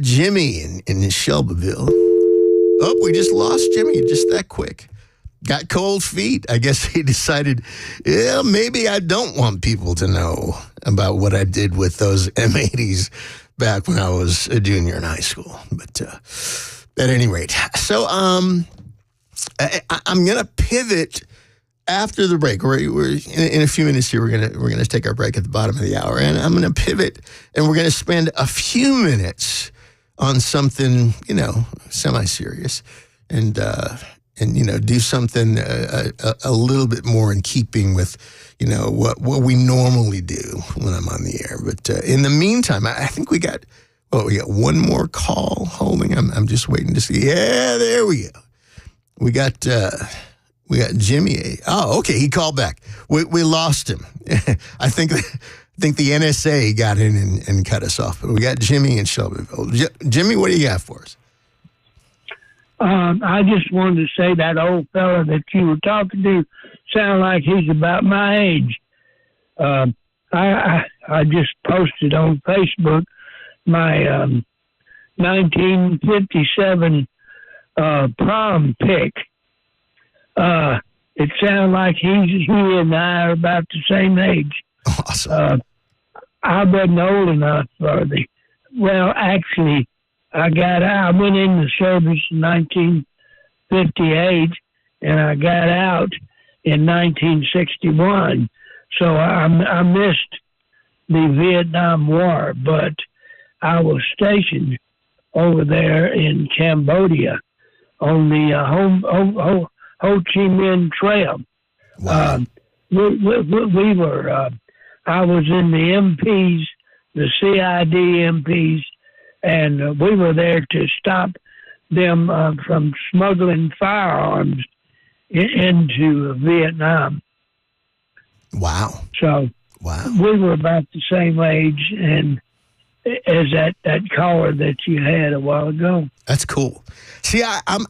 Jimmy in Shelbyville. Oh, we just lost Jimmy just that quick. Got cold feet. I guess he decided, maybe I don't want people to know about what I did with those M80s back when I was a junior in high school. But at any rate, so I'm gonna pivot after the break. We're in a few minutes here. We're gonna take our break at the bottom of the hour, and I'm gonna pivot, and we're gonna spend a few minutes on something semi-serious, and do something a little bit more in keeping with what we normally do when I'm on the air. But in the meantime, I think we got one more call holding. I'm just waiting to see. Yeah, there we go. We got Jimmy. Oh, okay, he called back. We lost him. I think the NSA got in and cut us off. But we got Jimmy in Shelbyville. Jimmy, what do you got for us? I just wanted to say that old fella that you were talking to sound like he's about my age. I just posted on Facebook my 1957 prom pic. It sounds like he and I are about the same age. Awesome. I wasn't old enough for actually, I went in the service in 1958, and I got out in 1961. So I missed the Vietnam War, but I was stationed over there in Cambodia on the Ho Chi Minh Trail. Wow. We were, I was in the MPs, the CID MPs, and we were there to stop them from smuggling firearms into Vietnam. Wow. So we were about the same age and as that caller that you had a while ago. That's cool. See, I'm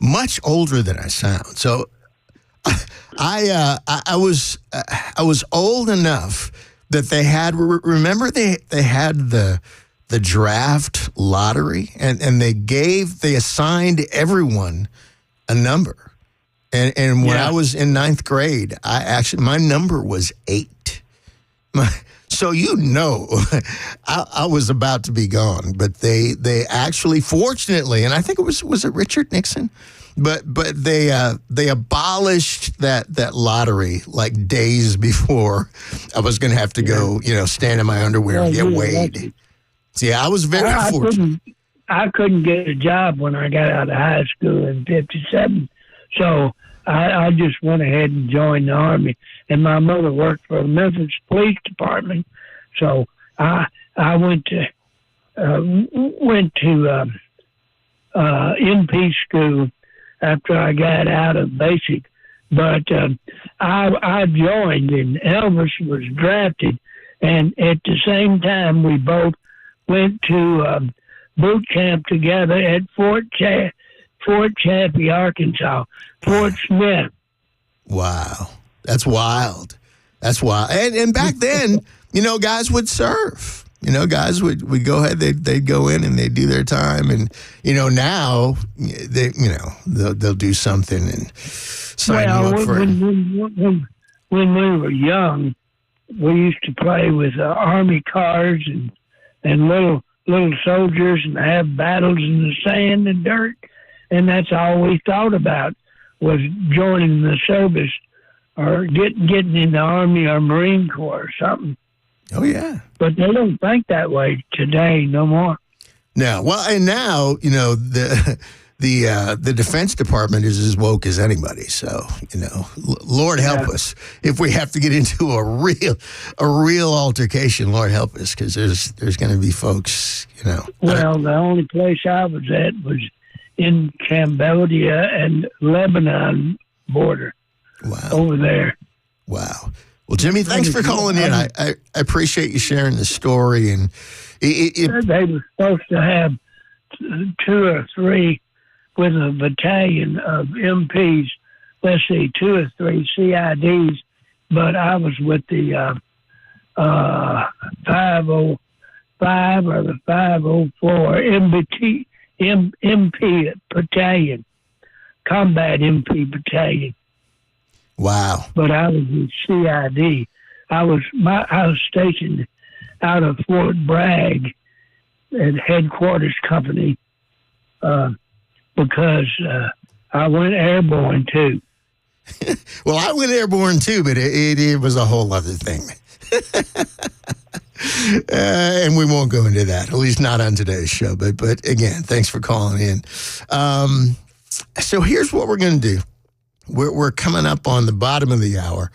much older than I sound. So I was old enough that they had, remember they had the draft lottery, and they assigned everyone a number. And when I was in 9th grade, my number was 8. So I was about to be gone, but they actually, fortunately, and I think was it Richard Nixon? But they abolished that lottery like days before I was going to have to go, stand in my underwear and get weighed. See, I was very fortunate. I couldn't get a job when I got out of high school in 57, so I just went ahead and joined the Army. And my mother worked for the Memphis Police Department, so I went to MP school after I got out of basic. But I joined, and Elvis was drafted, And at the same time, we both went to boot camp together at Fort Chaffee, Arkansas, Fort Smith. Wow. That's wild. That's wild. And back then, guys would serve. Guys would go ahead. They'd go in and they'd do their time. And, now they'll do something and sign you up for it. When we were young, we used to play with army cars and little soldiers and have battles in the sand and dirt. And that's all we thought about was joining the service or getting in the Army or Marine Corps or something. Oh, yeah. But they don't think that way today no more. No. Well, and now, the Defense Department is as woke as anybody. So, Lord help us if we have to get into a real altercation. Lord help us, because there's going to be folks, Well, the only place I was at was in Cambodia and Lebanon border. Wow. Over there. Wow. Well, Jimmy, thanks for calling in. I appreciate you sharing the story. And they were supposed to have 2 or 3 with a battalion of MPs. Let's see, 2 or 3 CIDs, but I was with the 505 or the 504 MP battalion, combat MP battalion. Wow. But I was with CID. I was stationed out of Fort Bragg at Headquarters Company because I went airborne too. Well, I went airborne too, but it was a whole other thing. And we won't go into that, at least not on today's show. But again, thanks for calling in. So here's what we're going to do. We're coming up on the bottom of the hour.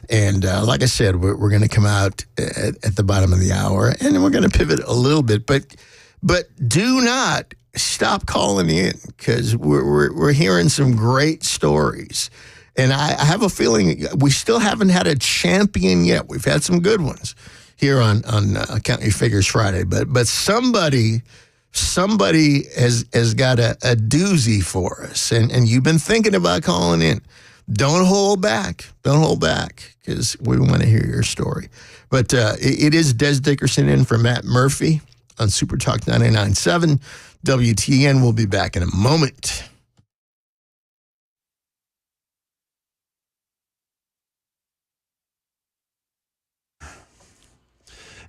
And like I said, we're going to come out at the bottom of the hour. And then we're going to pivot a little bit. But do not stop calling in, because we're hearing some great stories. And I have a feeling we still haven't had a champion yet. We've had some good ones here on Count Your Figures Friday. But somebody has got a doozy for us. And you've been thinking about calling in. Don't hold back. Don't hold back, because we want to hear your story. But it is Dez Dickerson in for Matt Murphy on Super Talk 99.7. WTN will be back in a moment.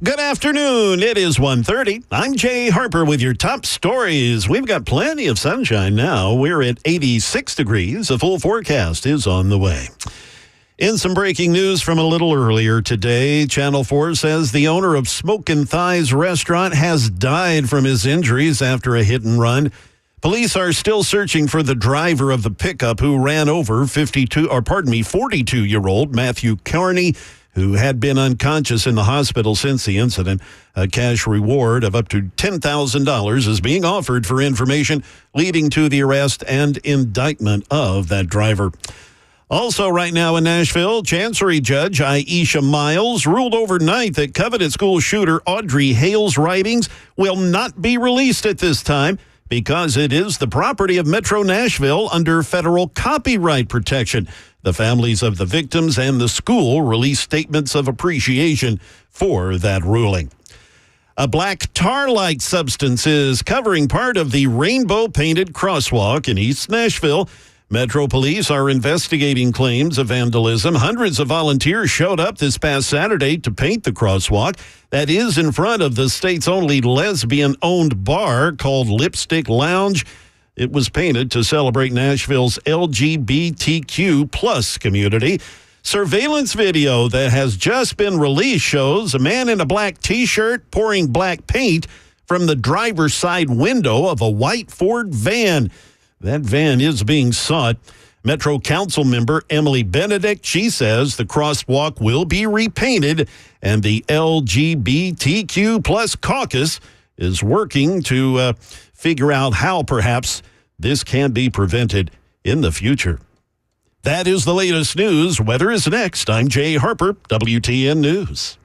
Good afternoon. It is 1:30. I'm Jay Harper with your top stories. We've got plenty of sunshine now. We're at 86 degrees. A full forecast is on the way. In some breaking news from a little earlier today, Channel 4 says the owner of Smokin' Thighs restaurant has died from his injuries after a hit and run. Police are still searching for the driver of the pickup who ran over 42-year-old Matthew Carney, who had been unconscious in the hospital since the incident. A cash reward of up to $10,000 is being offered for information leading to the arrest and indictment of that driver. Also right now in Nashville, Chancery Judge Aisha Miles ruled overnight that coveted school shooter Audrey Hale's writings will not be released at this time because it is the property of Metro Nashville under federal copyright protection. The families of the victims and the school released statements of appreciation for that ruling. A black tar-like substance is covering part of the rainbow-painted crosswalk in East Nashville. Metro Police are investigating claims of vandalism. Hundreds of volunteers showed up this past Saturday to paint the crosswalk that is in front of the state's only lesbian-owned bar called Lipstick Lounge. It was painted to celebrate Nashville's LGBTQ plus community. Surveillance video that has just been released shows a man in a black T-shirt pouring black paint from the driver's side window of a white Ford van. That van is being sought. Metro Council member Emily Benedict, she says the crosswalk will be repainted, and the LGBTQ plus caucus is working to figure out how perhaps this can be prevented in the future. That is the latest news. Weather is next. I'm Jay Harper, WTN News.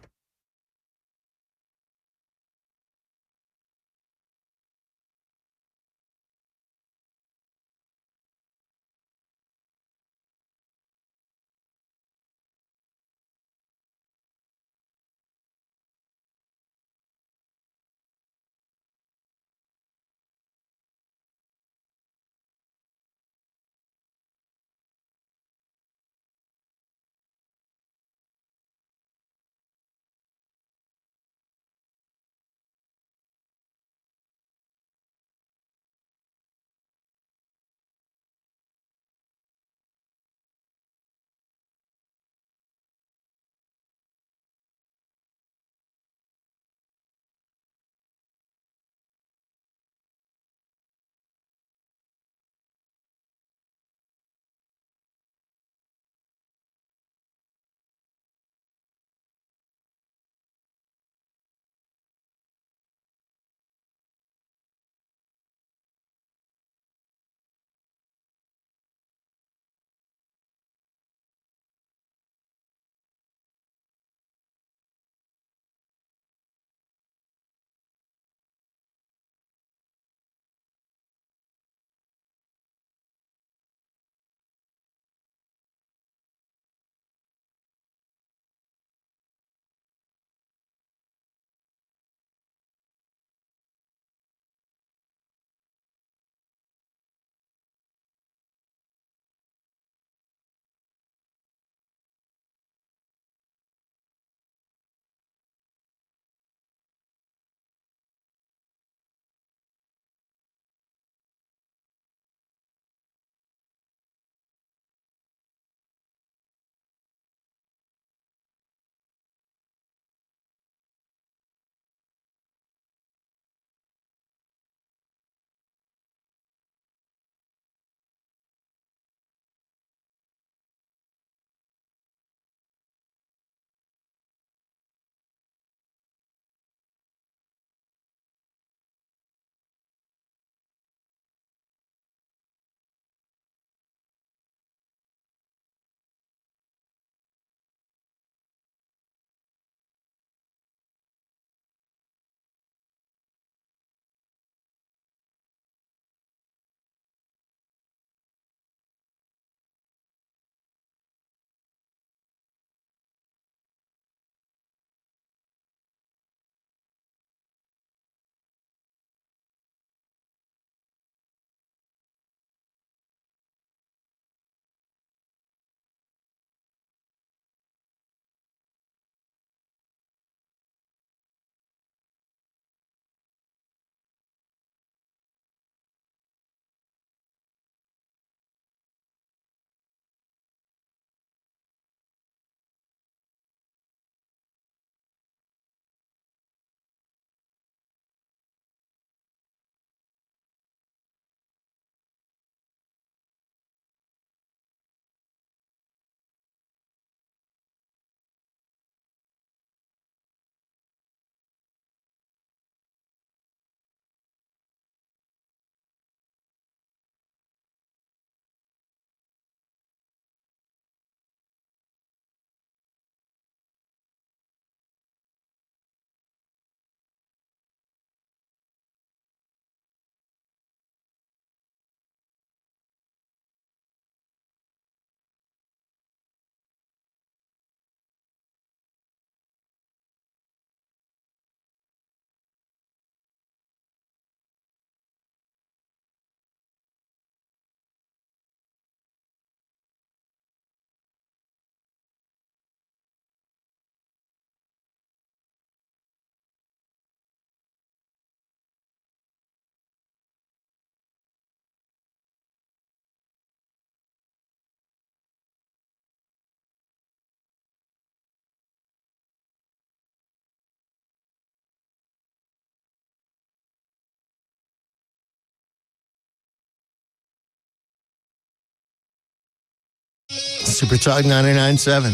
Super Talk 99.7.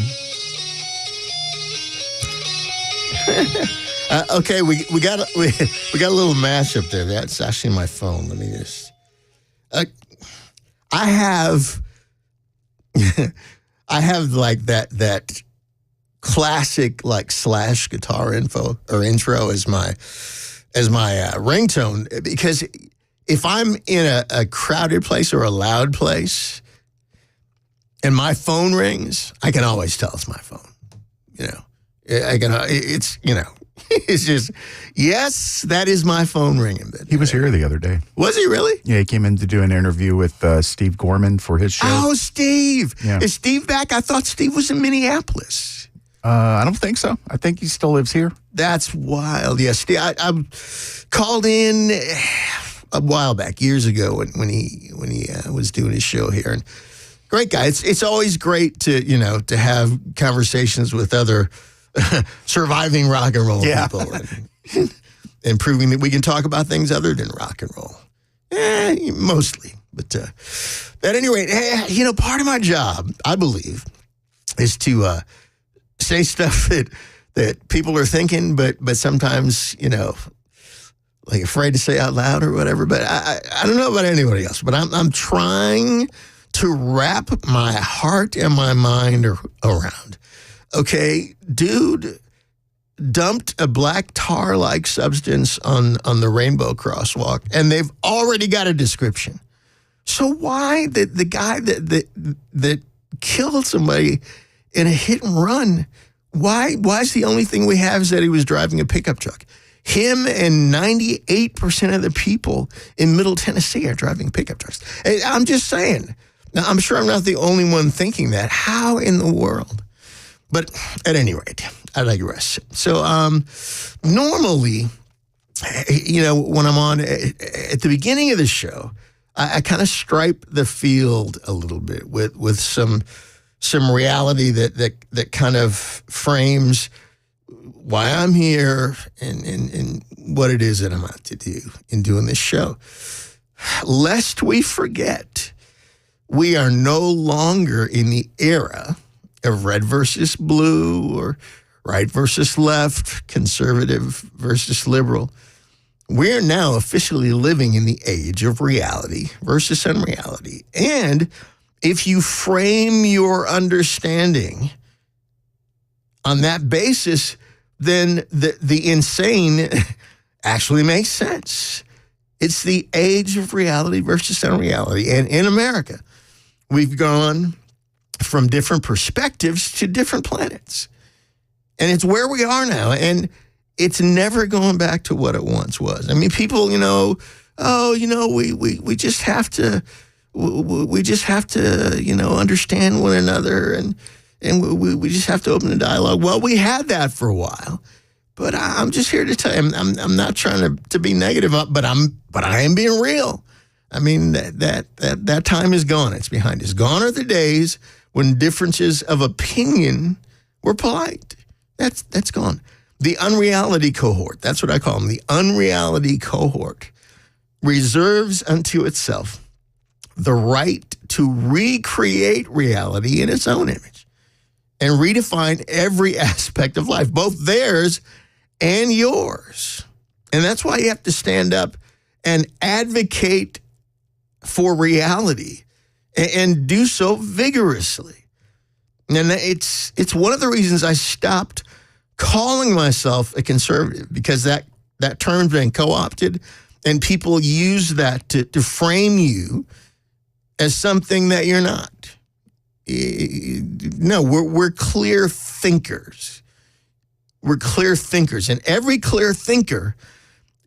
Okay, we got a little mashup there. That's actually my phone. Let me just. I have like that classic like Slash guitar info or intro as my ringtone, because if I'm in a crowded place or a loud place and my phone rings, I can always tell it's my phone. You know, it's just, yes, that is my phone ringing. He was here the other day. Was he really? Yeah, he came in to do an interview with Steve Gorman for his show. Oh, Steve. Yeah. Is Steve back? I thought Steve was in Minneapolis. I don't think so. I think he still lives here. That's wild. Yes, Steve, I called in a while back, years ago, when he was doing his show here. And great guy. It's always great to have conversations with other surviving rock and roll people and proving that we can talk about things other than rock and roll. Mostly. But at any rate, part of my job, I believe, is to say stuff that people are thinking, but sometimes, like afraid to say out loud or whatever. But I don't know about anybody else, but I'm trying to wrap my heart and my mind around. Okay, dude dumped a black tar-like substance on the Rainbow Crosswalk, and they've already got a description. So why the guy that killed somebody in a hit and run, why is the only thing we have is that he was driving a pickup truck? Him and 98% of the people in Middle Tennessee are driving pickup trucks. I'm just saying. Now, I'm sure I'm not the only one thinking that. How in the world? But at any rate, I digress. So normally, when I'm on at the beginning of the show, I kind of stripe the field a little bit with some reality that kind of frames why I'm here and what it is that I'm out to do in doing this show. Lest we forget, we are no longer in the era of red versus blue or right versus left, conservative versus liberal. We're now officially living in the age of reality versus unreality. And if you frame your understanding on that basis, then the insane actually makes sense. It's the age of reality versus unreality. And in America, we've gone from different perspectives to different planets. And it's where we are now. And it's never going back to what it once was. I mean, people, we just have to, understand one another and we just have to open the dialogue. Well, we had that for a while, but I'm just here to tell you, I'm not trying to be negative, but I am being real. I mean, that time is gone. It's behind us. Gone are the days when differences of opinion were polite. That's gone. The unreality cohort, that's what I call them. The unreality cohort reserves unto itself the right to recreate reality in its own image and redefine every aspect of life, both theirs and yours. And that's why you have to stand up and advocate for reality and do so vigorously. And it's one of the reasons I stopped calling myself a conservative, because that term's been co-opted and people use that to frame you as something that you're not. No, we're clear thinkers. We're clear thinkers, and every clear thinker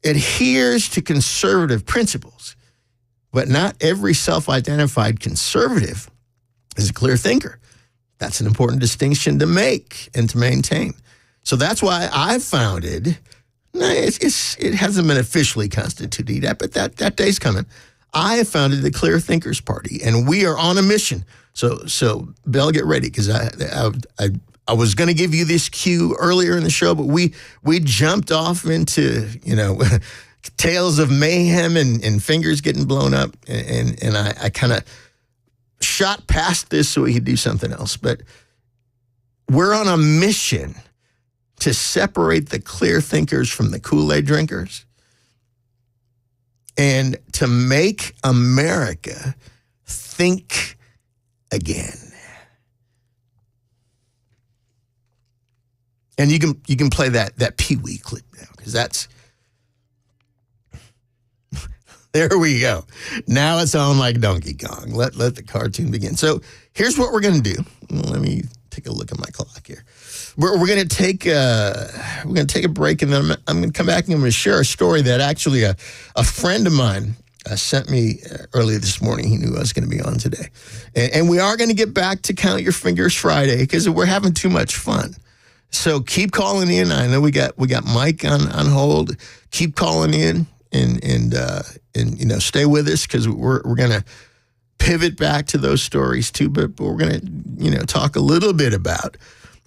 adheres to conservative principles, but not every self-identified conservative is a clear thinker. That's an important distinction to make and to maintain. So that's why I founded, it hasn't been officially constituted yet, but that day's coming. I have founded the Clear Thinkers Party, and we are on a mission. So Bill, get ready, because I was going to give you this cue earlier in the show, but we jumped off into, tales of mayhem and fingers getting blown up, and I kind of shot past this so we could do something else, but we're on a mission to separate the clear thinkers from the Kool-Aid drinkers and to make America think again. And you can play that Pee Wee clip now, because that's there we go. Now it's on like Donkey Kong. Let the cartoon begin. So here's what we're gonna do. Let me take a look at my clock here. We're gonna take a break, and then I'm gonna come back and I'm gonna share a story that actually a friend of mine sent me earlier this morning. He knew I was going to be on today, and we are going to get back to Count Your Fingers Friday because we're having too much fun. So keep calling in. I know we got Mike on hold. Keep calling in and stay with us, because we're gonna pivot back to those stories too. But we're gonna talk a little bit about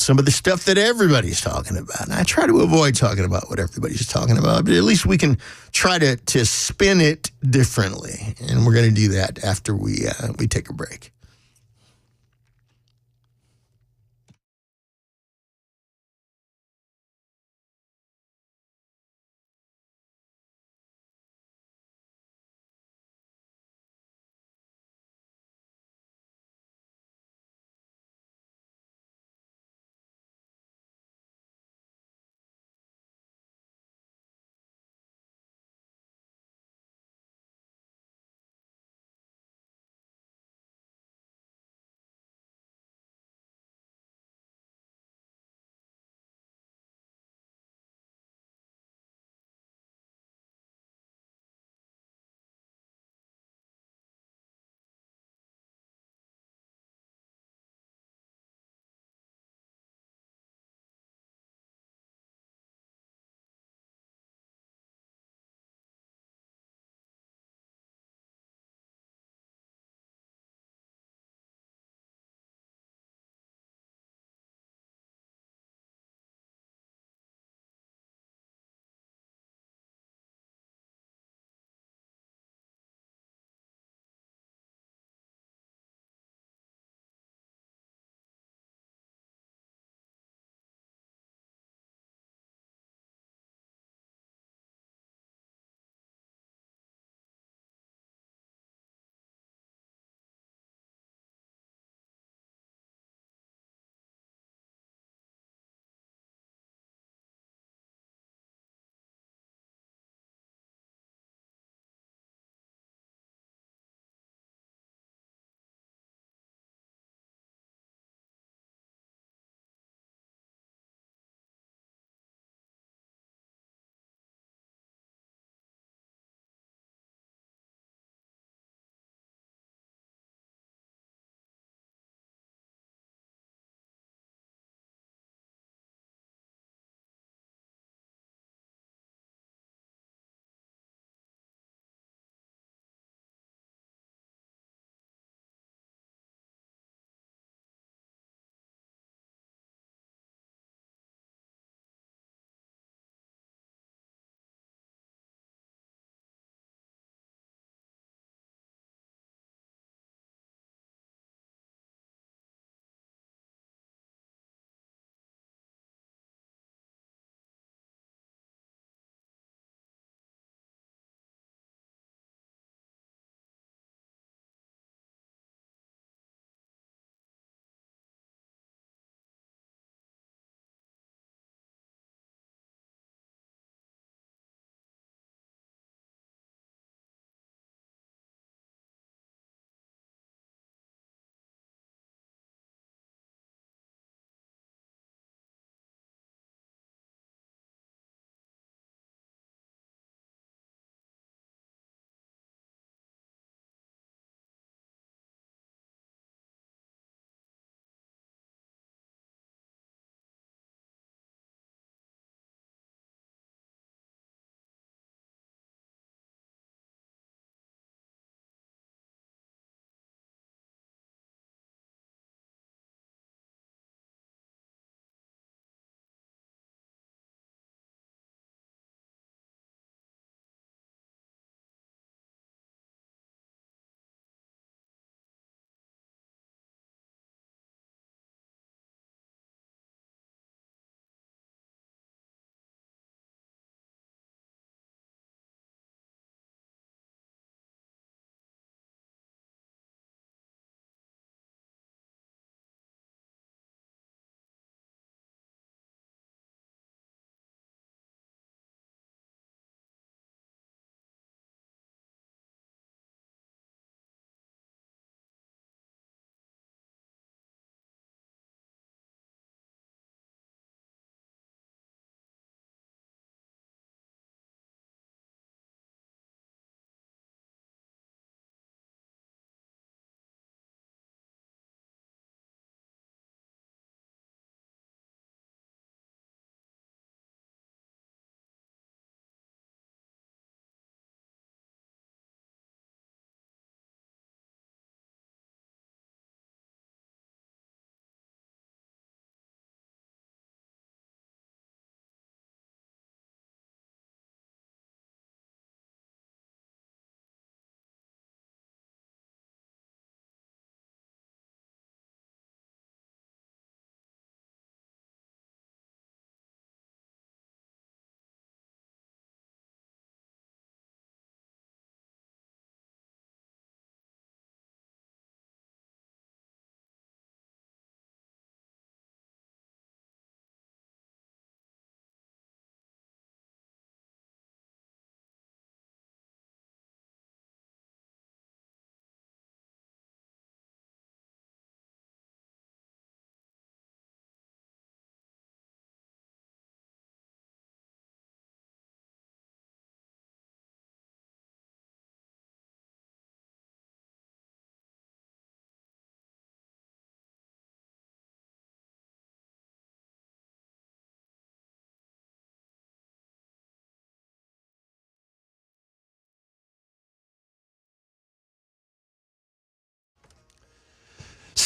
some of the stuff that everybody's talking about. And I try to avoid talking about what everybody's talking about, but at least we can try to spin it differently. And we're gonna do that after we take a break.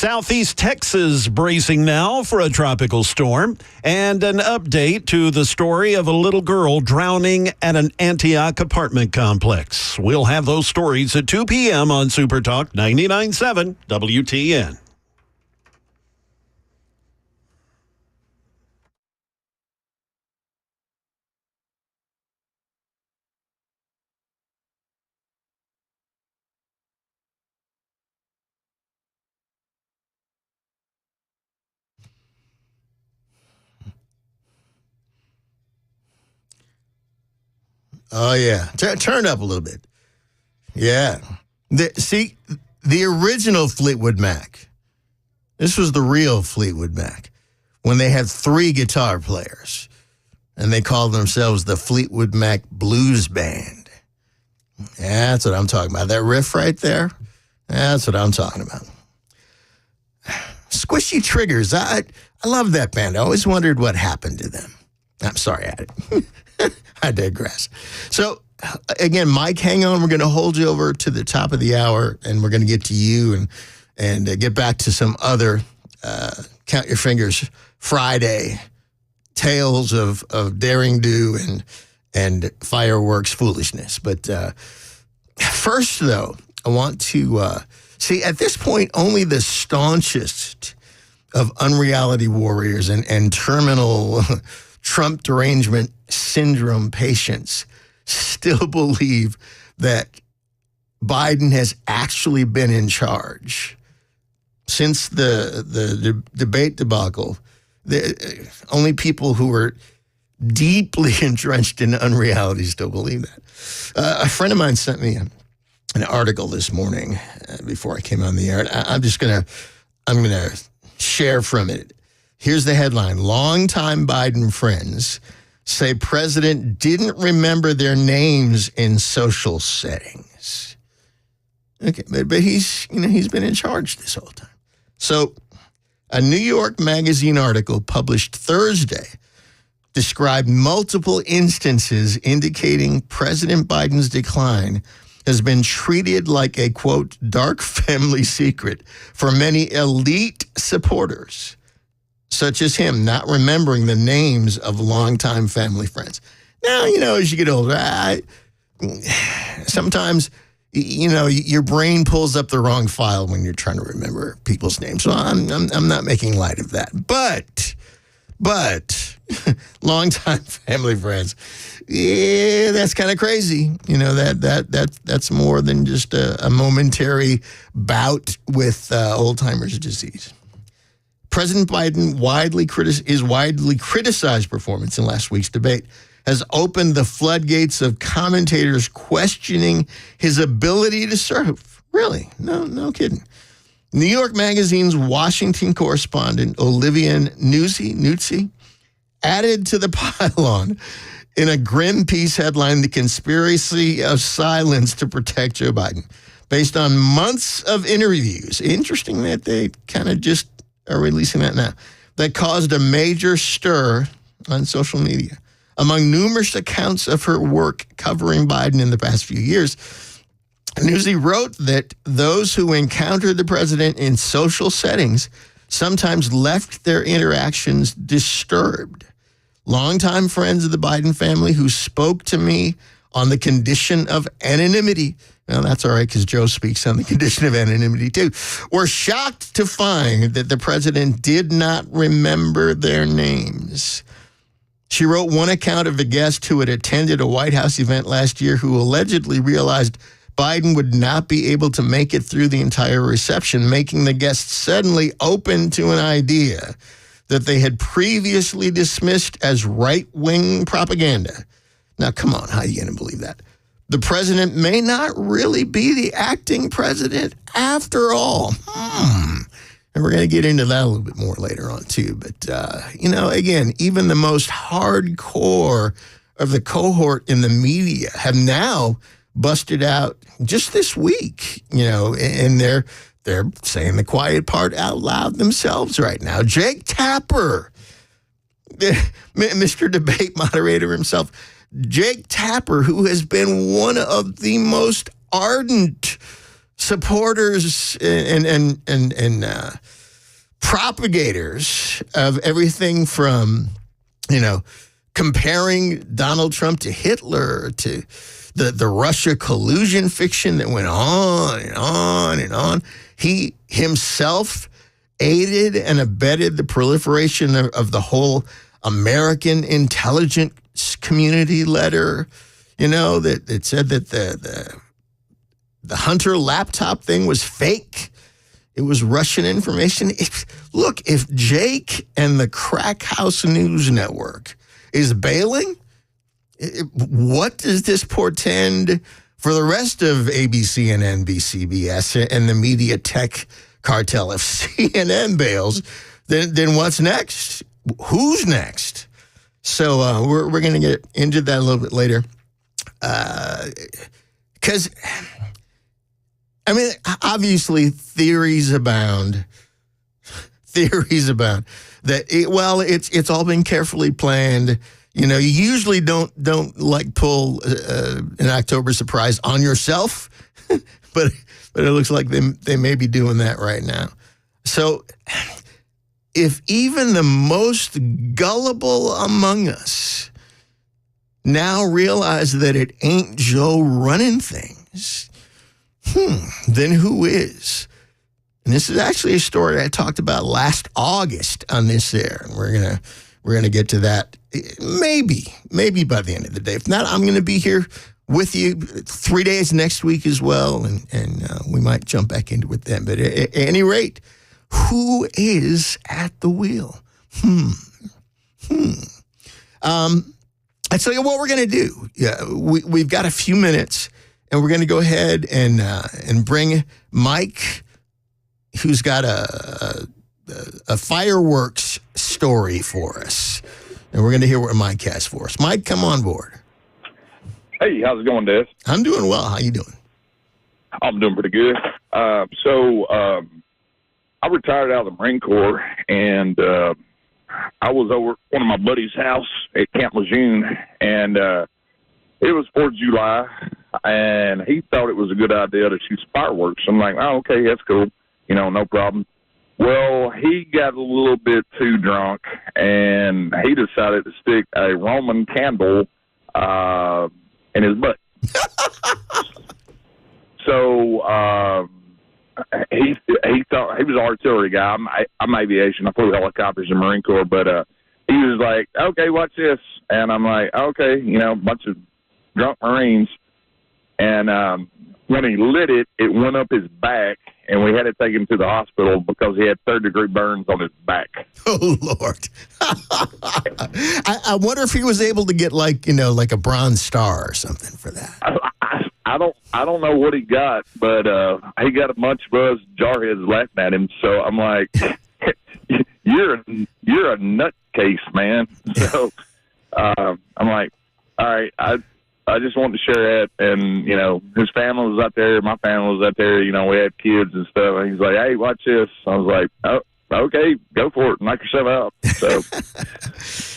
Southeast Texas bracing now for a tropical storm, and an update to the story of a little girl drowning at an Antioch apartment complex. We'll have those stories at 2 p.m. on Super Talk 99.7 WTN. Oh, yeah. Turn up a little bit. Yeah. The original Fleetwood Mac. This was the real Fleetwood Mac when they had 3 guitar players, and they called themselves the Fleetwood Mac Blues Band. That's what I'm talking about. That riff right there, that's what I'm talking about. Squishy Triggers. I love that band. I always wondered what happened to them. I'm sorry, I digress. So, again, Mike, hang on. We're going to hold you over to the top of the hour, and we're going to get to you and get back to some other Count Your Fingers Friday tales of daring do and fireworks foolishness. But first, though, I want to see, at this point, only the staunchest of unreality warriors and terminal Trump derangement syndrome patients still believe that Biden has actually been in charge since the debate debacle. Only people who are deeply entrenched in unreality still believe that. A friend of mine sent me an article this morning before I came on the air. I'm gonna share from it. Here's the headline: longtime Biden friends say president didn't remember their names in social settings. Okay, but he's been in charge this whole time. So, a New York Magazine article published Thursday described multiple instances indicating President Biden's decline has been treated like a, quote, dark family secret for many elite supporters, such as him not remembering the names of longtime family friends. Now, as you get older, sometimes, your brain pulls up the wrong file when you're trying to remember people's names. So I'm not making light of that. But longtime family friends, yeah, that's kind of crazy. That's more than just a momentary bout with Alzheimer's disease. President Biden his widely criticized performance in last week's debate has opened the floodgates of commentators questioning his ability to serve. Really? No kidding. New York Magazine's Washington correspondent Olivia Nuzzi added to the pile-on in a grim piece headline, "The Conspiracy of Silence to Protect Joe Biden," based on months of interviews. Interesting that they kind of just are releasing that now. That caused a major stir on social media. Among numerous accounts of her work covering Biden in the past few years, Newsy wrote that those who encountered the president in social settings sometimes left their interactions disturbed. Longtime friends of the Biden family who spoke to me on the condition of anonymity. Well, that's all right, because Joe speaks on the condition of anonymity, too. We're shocked to find that the president did not remember their names. She wrote one account of a guest who had attended a White House event last year who allegedly realized Biden would not be able to make it through the entire reception, making the guest suddenly open to an idea that they had previously dismissed as right-wing propaganda. Now, come on, how are you going to believe that? The president may not really be the acting president after all. And we're going to get into that a little bit more later on, too. But, again, even the most hardcore of the cohort in the media have now busted out just this week, and they're saying the quiet part out loud themselves right now. Jake Tapper, Mr. Debate moderator himself, Jake Tapper, who has been one of the most ardent supporters and propagators of everything from, comparing Donald Trump to Hitler, to the Russia collusion fiction that went on and on and on. He himself aided and abetted the proliferation of the whole American intelligence community letter, that said that the Hunter laptop thing was fake. It was Russian information. If Jake and the Crack House News Network is bailing, what does this portend for the rest of ABC and NBCBS and the media tech cartel? If CNN bails, then what's next? Who's next? So we're going to get into that a little bit later. Because, obviously theories abound. That it's all been carefully planned. You usually don't pull an October surprise on yourself, but it looks like they may be doing that right now. So if even the most gullible among us now realize that it ain't Joe running things, then who is? And this is actually a story I talked about last August on this air, and we're gonna get to that maybe by the end of the day. If not, I'm gonna be here with you 3 days next week as well, and we might jump back into it then. But at any rate, who is at the wheel? I tell you what we're going to do. Yeah, we've got a few minutes, and we're going to go ahead and bring Mike, who's got a fireworks story for us, and we're going to hear what Mike has for us. Mike, come on board. Hey, how's it going, Dez? I'm doing well. How you doing? I'm doing pretty good. So I retired out of the Marine Corps, and I was over one of my buddy's house at Camp Lejeune, and it was 4th of July, and he thought it was a good idea to shoot fireworks. I'm like, oh, okay, that's cool. No problem. Well, he got a little bit too drunk, and he decided to stick a Roman candle in his butt. So he thought he was an artillery guy. I'm aviation. I flew helicopters in the Marine Corps, but he was like, "Okay, watch this," and I'm like, "Okay," a bunch of drunk Marines, and when he lit it, it went up his back, and we had to take him to the hospital because he had 3rd-degree burns on his back. Oh, Lord. I wonder if he was able to get like a Bronze Star or something for that. I don't know what he got, but he got a bunch of us jarheads laughing at him. So I'm like, you're a nutcase, man. So I'm like, all right, I just wanted to share that, and his family was out there, my family was out there. We had kids and stuff. And he's like, hey, watch this. I was like, oh, okay, go for it, knock yourself out. So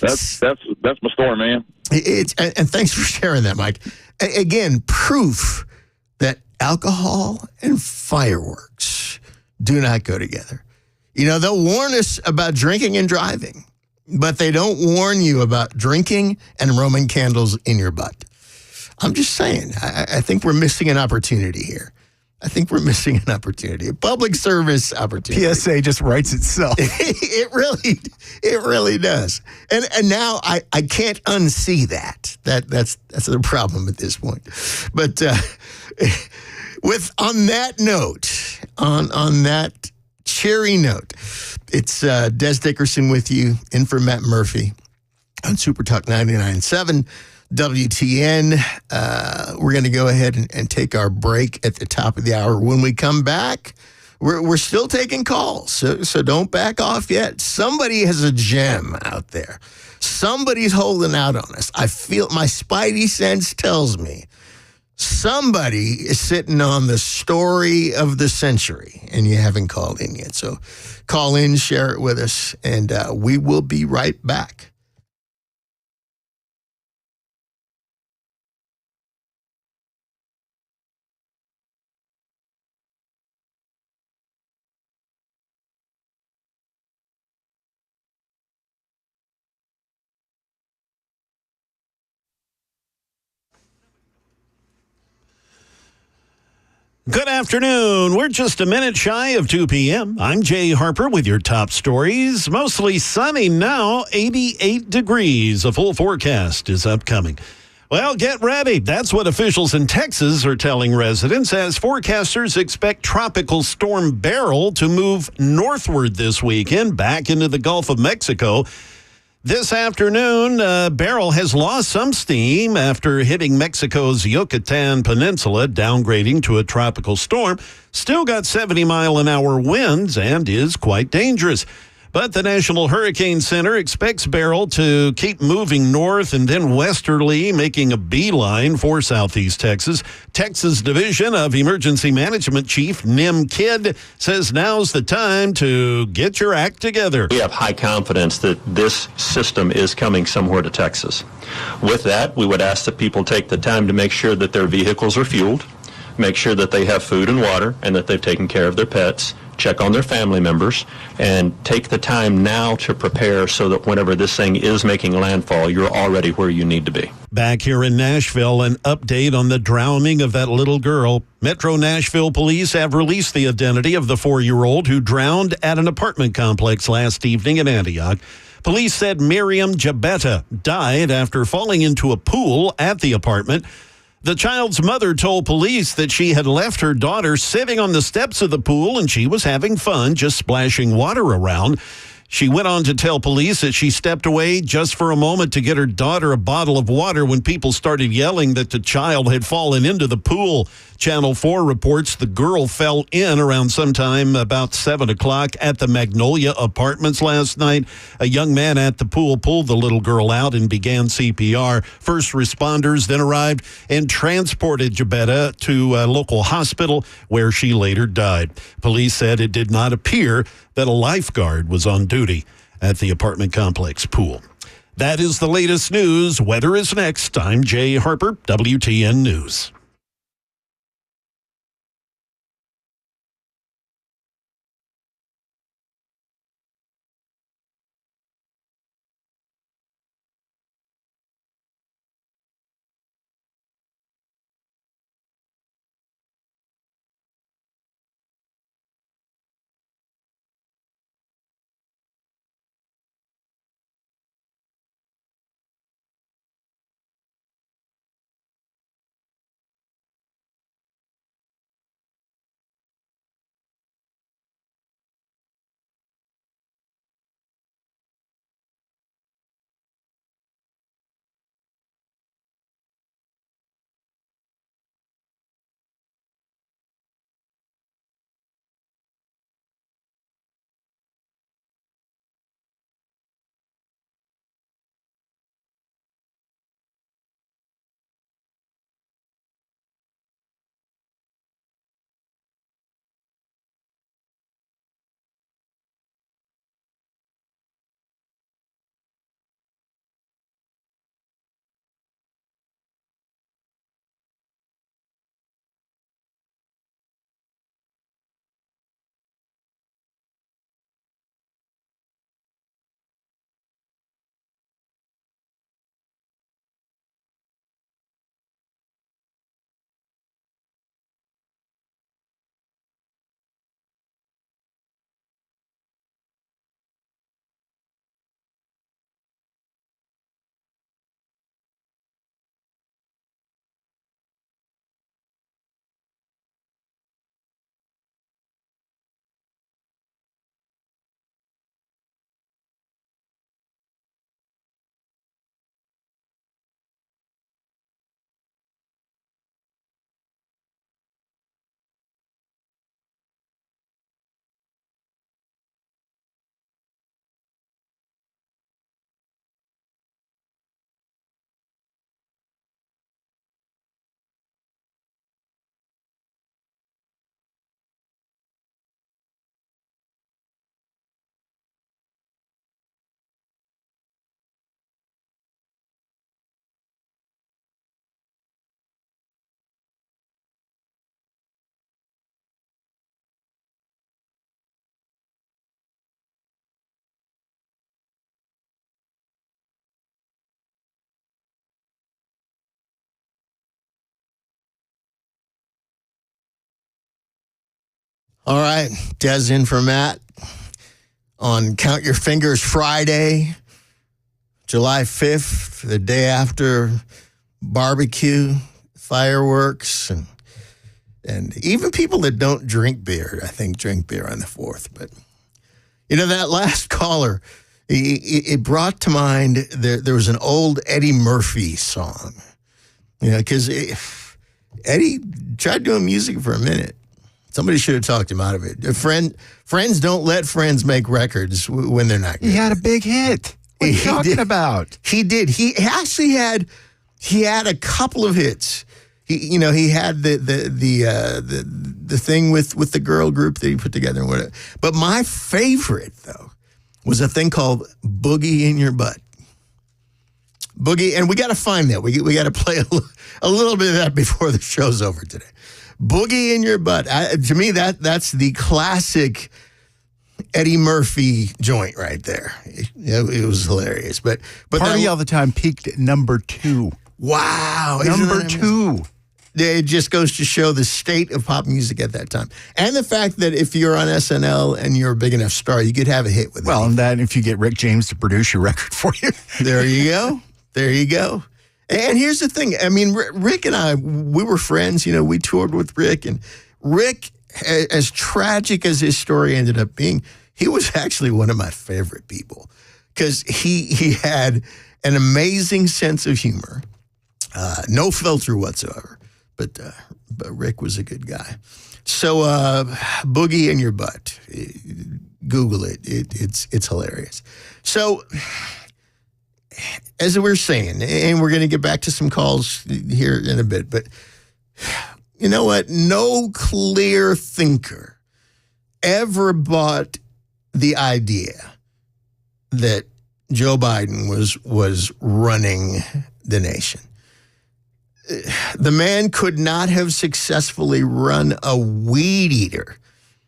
that's my story, man. And thanks for sharing that, Mike. Again, proof that alcohol and fireworks do not go together. They'll warn us about drinking and driving, but they don't warn you about drinking and Roman candles in your butt. I'm just saying, I think we're missing an opportunity here. I think we're missing an opportunity, a public service opportunity. PSA just writes itself. It really does. And now I can't unsee that. That's the problem at this point. But on that note, on that cheery note, it's Dez Dickerson with you, in for Matt Murphy on Super Talk 99.7. WTN. We're going to go ahead and take our break at the top of the hour. When we come back, we're still taking calls, so don't back off yet. Somebody has a gem out there. Somebody's holding out on us. I feel my spidey sense tells me somebody is sitting on the story of the century, and you haven't called in yet. So call in, share it with us, and we will be right back. Good afternoon. We're just a minute shy of 2 p.m. I'm Jay Harper with your top stories. Mostly sunny now, 88 degrees. A full forecast is upcoming. Well, get ready. That's what officials in Texas are telling residents as forecasters expect Tropical Storm Beryl to move northward this weekend back into the Gulf of Mexico. This afternoon, Beryl has lost some steam after hitting Mexico's Yucatan Peninsula, downgrading to a tropical storm. Still got 70-mile-an-hour winds and is quite dangerous. But the National Hurricane Center expects Beryl to keep moving north and then westerly, making a beeline for southeast Texas. Texas Division of Emergency Management Chief Nim Kidd says now's the time to get your act together. We have high confidence that this system is coming somewhere to Texas. With that, we would ask that people take the time to make sure that their vehicles are fueled, make sure that they have food and water, and that they've taken care of their pets. Check on their family members, and take the time now to prepare so that whenever this thing is making landfall, you're already where you need to be. Back here in Nashville, an update on the drowning of that little girl. Metro Nashville police have released the identity of the 4-year-old who drowned at an apartment complex last evening in Antioch. Police said Miriam Jabetta died after falling into a pool at the apartment. The child's mother told police that she had left her daughter sitting on the steps of the pool and she was having fun, just splashing water around. She went on to tell police that she stepped away just for a moment to get her daughter a bottle of water when people started yelling that the child had fallen into the pool. Channel 4 reports the girl fell in around sometime about 7 o'clock at the Magnolia Apartments last night. A young man at the pool pulled the little girl out and began CPR. First responders then arrived and transported Jabetta to a local hospital where she later died. Police said it did not appear that a lifeguard was on duty at the apartment complex pool. That is the latest news. Weather is next. I'm Jay Harper, WTN News. All right, Dez in for Matt on Count Your Fingers Friday, July 5th, the day after barbecue, fireworks, and even people that don't drink beer, I think, drink beer on the 4th. But, that last caller, it brought to mind there was an old Eddie Murphy song. Because Eddie tried doing music for a minute. Somebody should have talked him out of it. Friends don't let friends make records when they're not good. He had a big hit. What are you talking about? He did. He actually had a couple of hits. He had the thing with the girl group that he put together and whatever. But my favorite though was a thing called "Boogie in Your Butt." Boogie, and we got to find that. We got to play a little bit of that before the show's over today. Boogie in Your Butt. To me, that's the classic Eddie Murphy joint right there. It was hilarious. But Party All the Time peaked at number 2. Wow. Number 2. It just goes to show the state of pop music at that time. And the fact that if you're on SNL and you're a big enough star, you could have a hit with it. Well, and then if you get Rick James to produce your record for you. There you go. There you go. And here's the thing. I mean, Rick and I, we were friends. We toured with Rick. And Rick, as tragic as his story ended up being, he was actually one of my favorite people because he had an amazing sense of humor, no filter whatsoever. But Rick was a good guy. So Boogie in Your Butt, Google it. It's hilarious. So as we were saying, and we're going to get back to some calls here in a bit, but you know what? No clear thinker ever bought the idea that Joe Biden was running the nation. The man could not have successfully run a weed eater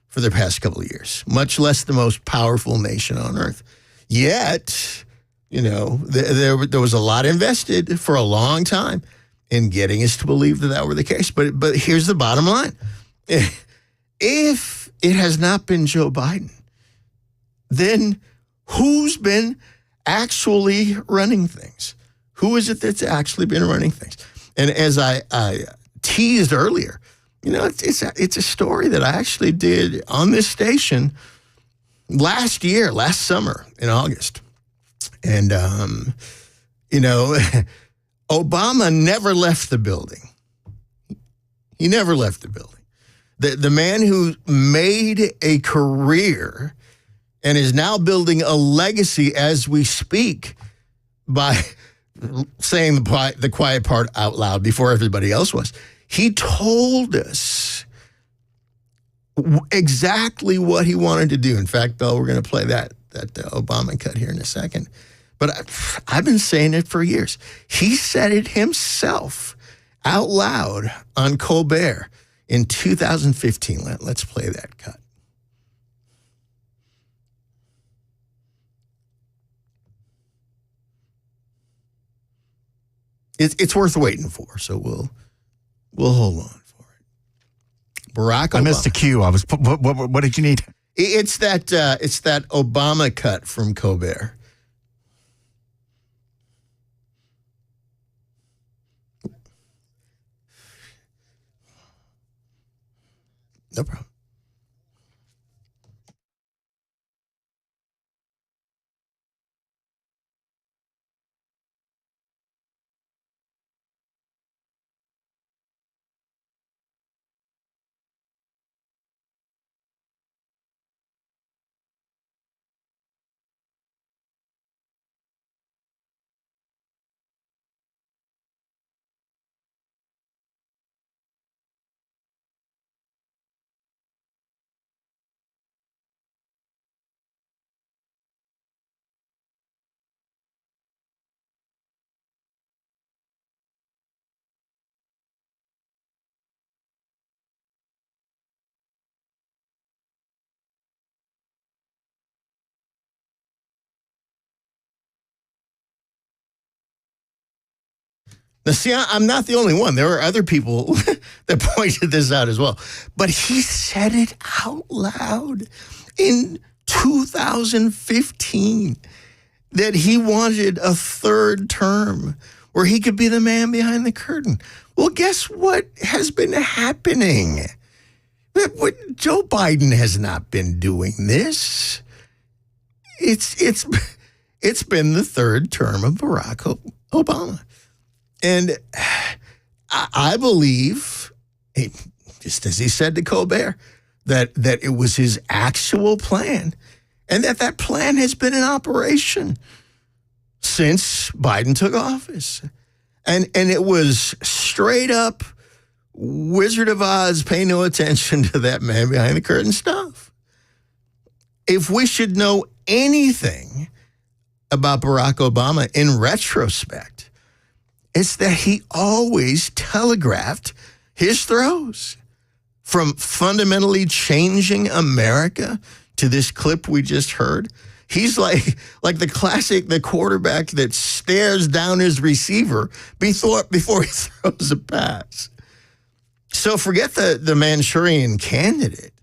for the past couple of years, much less the most powerful nation on earth. Yet, there was a lot invested for a long time in getting us to believe that were the case. But here's the bottom line. If it has not been Joe Biden, then who's been actually running things? Who is it that's actually been running things? And as I teased earlier, it's a story that I actually did on this station last summer in August. And, Obama never left the building. He never left the building. The man who made a career and is now building a legacy as we speak by saying the quiet part out loud before everybody else was. He told us exactly what he wanted to do. In fact, Bill, we're going to play that Obama cut here in a second. But I've been saying it for years. He said it himself out loud on Colbert in 2015. Let's play that cut. It's worth waiting for, so we'll hold on for it. Barack Obama. I missed the cue. What did you need? It's that Obama cut from Colbert. No problem. Now, see, I'm not the only one. There are other people that pointed this out as well. But he said it out loud in 2015 that he wanted a third term where he could be the man behind the curtain. Well, guess what has been happening? Joe Biden has not been doing this. It's been the third term of Barack Obama. And I believe, just as he said to Colbert, that it was his actual plan, and that plan has been in operation since Biden took office. And it was straight up Wizard of Oz, pay no attention to that man behind the curtain stuff. If we should know anything about Barack Obama in retrospect, it's that he always telegraphed his throws, from fundamentally changing America to this clip we just heard. He's like the quarterback that stares down his receiver before he throws a pass. So forget the Manchurian Candidate.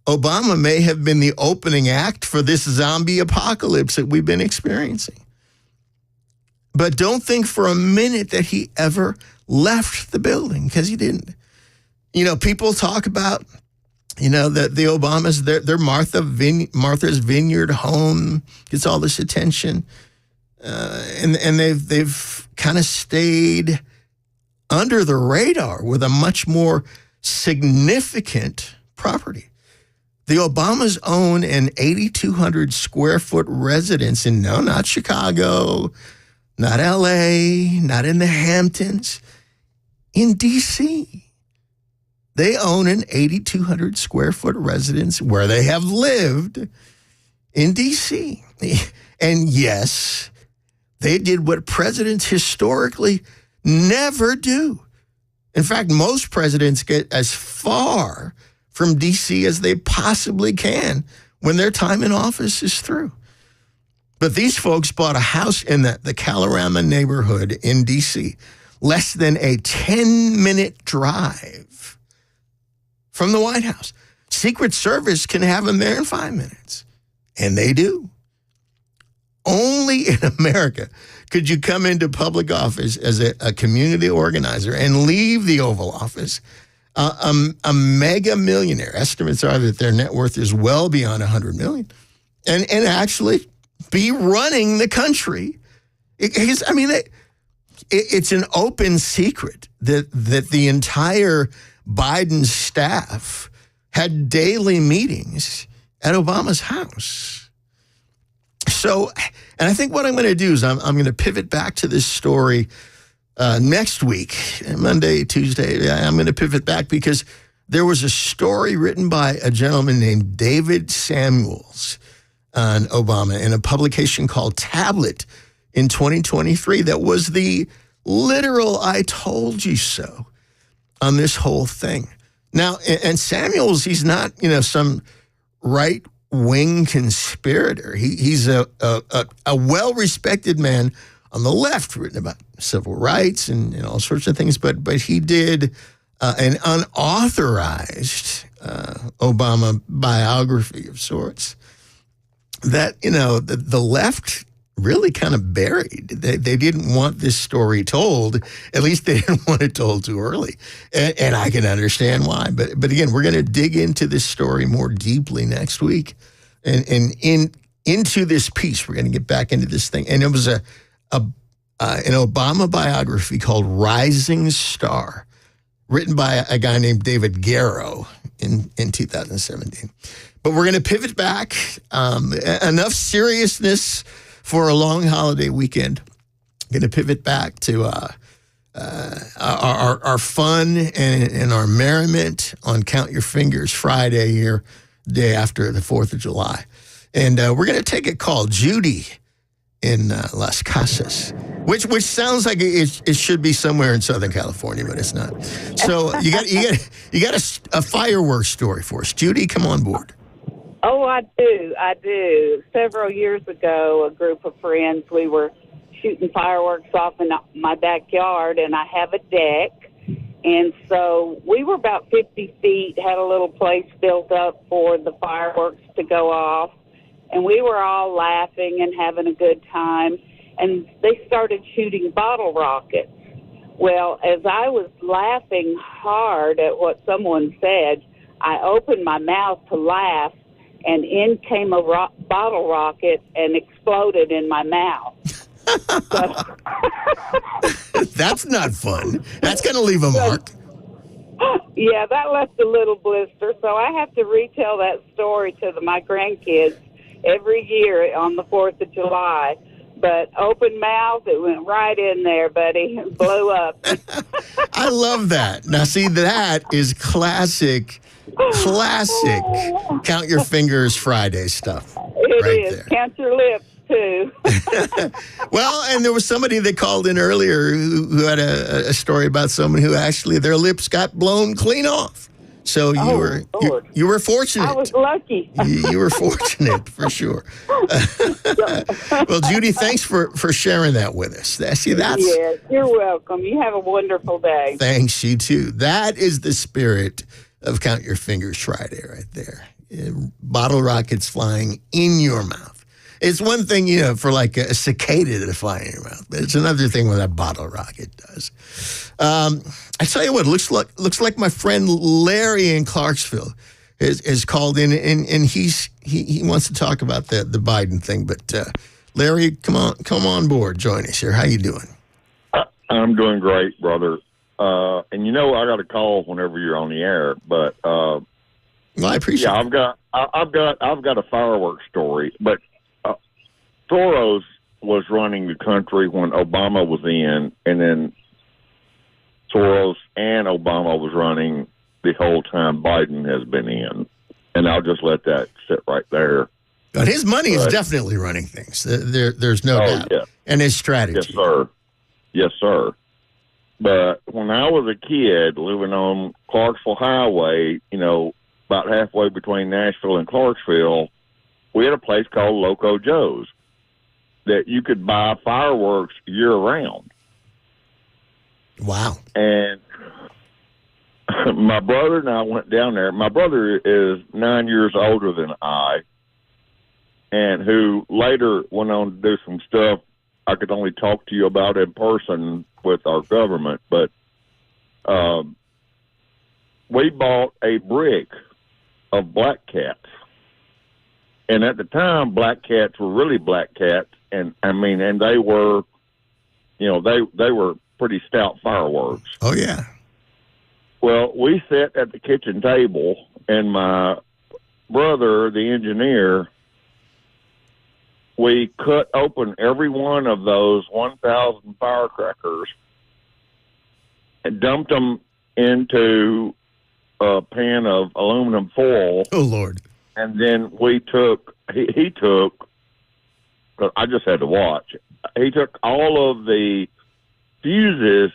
Obama may have been the opening act for this zombie apocalypse that we've been experiencing. But don't think for a minute that he ever left the building, because he didn't. People talk about, that the Obamas, their Martha's Vineyard home gets all this attention. And they've kind of stayed under the radar with a much more significant property. The Obamas own an 8,200 square foot residence not Chicago, not LA, not in the Hamptons, in D.C. They own an 8,200 square foot residence where they have lived in D.C. And yes, they did what presidents historically never do. In fact, most presidents get as far from D.C. as they possibly can when their time in office is through. But these folks bought a house in the Kalorama neighborhood in D.C., less than a 10-minute drive from the White House. Secret Service can have them there in 5 minutes, and they do. Only in America could you come into public office as a community organizer and leave the Oval Office a mega millionaire. Estimates are that their net worth is well beyond $100 million, and actually be running the country. It's an open secret that the entire Biden staff had daily meetings at Obama's house. So, and I think what I'm going to do is I'm going to pivot back to this story next week, Monday, Tuesday. I'm going to pivot back because there was a story written by a gentleman named David Samuels on Obama in a publication called Tablet in 2023 that was the literal I told you so on this whole thing. Now, and Samuels, he's not, some right-wing conspirator. He's a well-respected man on the left, written about civil rights and all sorts of things, but he did an unauthorized Obama biography of sorts that, the left really kind of buried. They didn't want this story told. At least they didn't want it told too early. And I can understand why. But again, we're going to dig into this story more deeply next week. And into this piece, we're going to get back into this thing. And it was an Obama biography called Rising Star, written by a guy named David Garrow in 2017. But we're going to pivot back. Enough seriousness for a long holiday weekend. Going to pivot back to our fun and our merriment on Count Your Fingers Friday here, day after the 4th of July. And we're going to take a call. Judy in Las Casas, which sounds like it should be somewhere in Southern California, but it's not. So you got a fireworks story for us. Judy, come on board. Oh, I do. Several years ago, a group of friends, we were shooting fireworks off in my backyard, and I have a deck. And so we were about 50 feet, had a little place built up for the fireworks to go off. And we were all laughing and having a good time. And they started shooting bottle rockets. Well, as I was laughing hard at what someone said, I opened my mouth to laugh, and in came a bottle rocket and exploded in my mouth. That's not fun. That's going to leave a mark. Yeah, that left a little blister, so I have to retell that story to my grandkids every year on the 4th of July. But open mouth, it went right in there, buddy. It blew up. I love that. Now, see, that is classic Count Your Fingers Friday stuff. It right is. There. Count your lips, too. Well, and there was somebody that called in earlier who had a story about someone who actually their lips got blown clean off. So you were fortunate. I was lucky. You were fortunate for sure. Well, Judy, thanks for sharing that with us. See, that's yes, you're welcome. You have a wonderful day. Thanks, you too. That is the spirit of Count Your Fingers Friday right there. Bottle rockets flying in your mouth. It's one thing, for like a cicada to fly in your mouth, but it's another thing what a bottle rocket does. I tell you what, looks like my friend Larry in Clarksville is called in, and he wants to talk about the Biden thing. But Larry, come on board, join us here. How you doing? I'm doing great, brother. And I got a call whenever you're on the air, but well, I appreciate. Yeah, I've got a fireworks story, but Soros was running the country when Obama was in, and then Soros and Obama was running the whole time Biden has been in. And I'll just let that sit right there. But his money is definitely running things. There's no doubt. Yeah. And his strategy. Yes, sir. Yes, sir. But when I was a kid living on Clarksville Highway, about halfway between Nashville and Clarksville, we had a place called Loco Joe's that you could buy fireworks year-round. Wow. And my brother and I went down there. My brother is 9 years older than I, and who later went on to do some stuff I could only talk to you about in person with our government. But we bought a brick of black cats. And at the time, black cats were really black cats. And they were, they were pretty stout fireworks. Oh, yeah. Well, we sat at the kitchen table, and my brother, the engineer, we cut open every one of those 1,000 firecrackers and dumped them into a pan of aluminum foil. Oh, Lord. And then he took, I just had to watch. He took all of the fuses,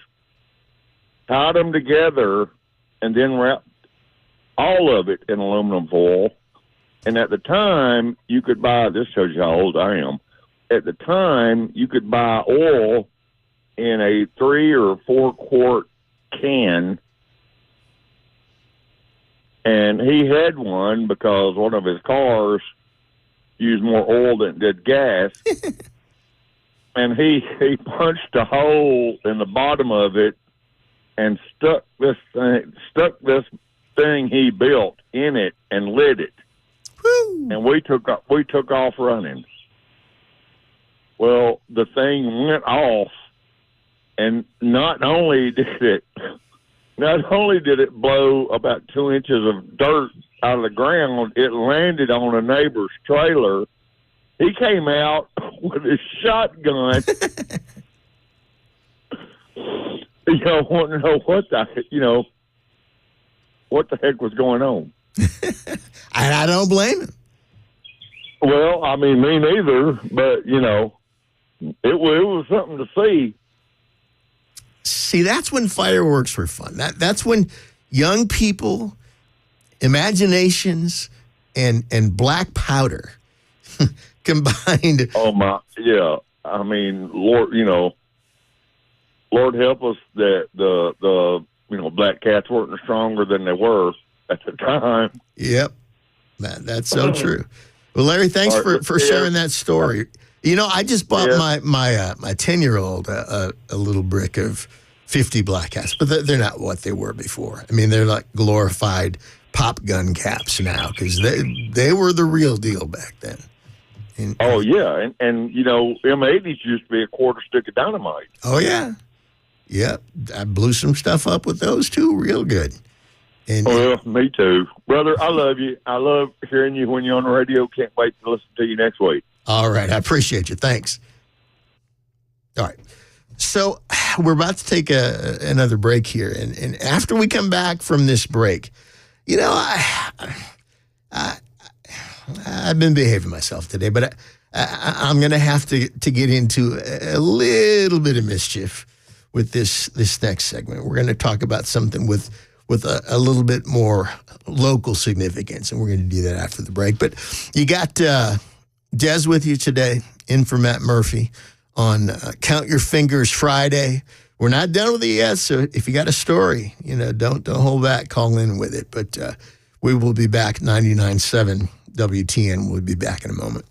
tied them together, and then wrapped all of it in aluminum foil. And at the time, you could buy, this shows you how old I am, at the time, you could buy oil in a 3 or 4 quart can. And he had one because one of his cars used more oil than it did gas. And he punched a hole in the bottom of it and stuck this thing he built in it and lit it. Woo. And we took off running. Well, the thing went off, and not only did it blow about 2 inches of dirt out of the ground, it landed on a neighbor's trailer. He came out with his shotgun. Want to know what the heck was going on. And I don't blame him. Well, me neither, but, it was something to see. See, that's when fireworks were fun. That's when young people, imaginations, and black powder combined. Oh, my, yeah. I mean, Lord, Lord help us that the black cats weren't stronger than they were at the time. Yep. That's so true. Well, Larry, thanks for sharing that story. I just bought my 10-year-old a little brick of 50 black cats, but they're not what they were before. I mean, they're like glorified pop gun caps now because they were the real deal back then. And M80s used to be a quarter stick of dynamite. Oh, yeah. Yep. I blew some stuff up with those, too, real good. And, me too. Brother, I love you. I love hearing you when you're on the radio. Can't wait to listen to you next week. All right. I appreciate you. Thanks. All right. So we're about to take another break here. And after we come back from this break, I've been behaving myself today, but I'm going to have to get into a little bit of mischief with this next segment. We're going to talk about something with a little bit more local significance, and we're going to do that after the break. But you got Dez with you today, in for Matt Murphy, on Count Your Fingers Friday. We're not done with it yet, so if you got a story, don't hold back, call in with it. But we will be back, 99.7 WTN. We'll be back in a moment.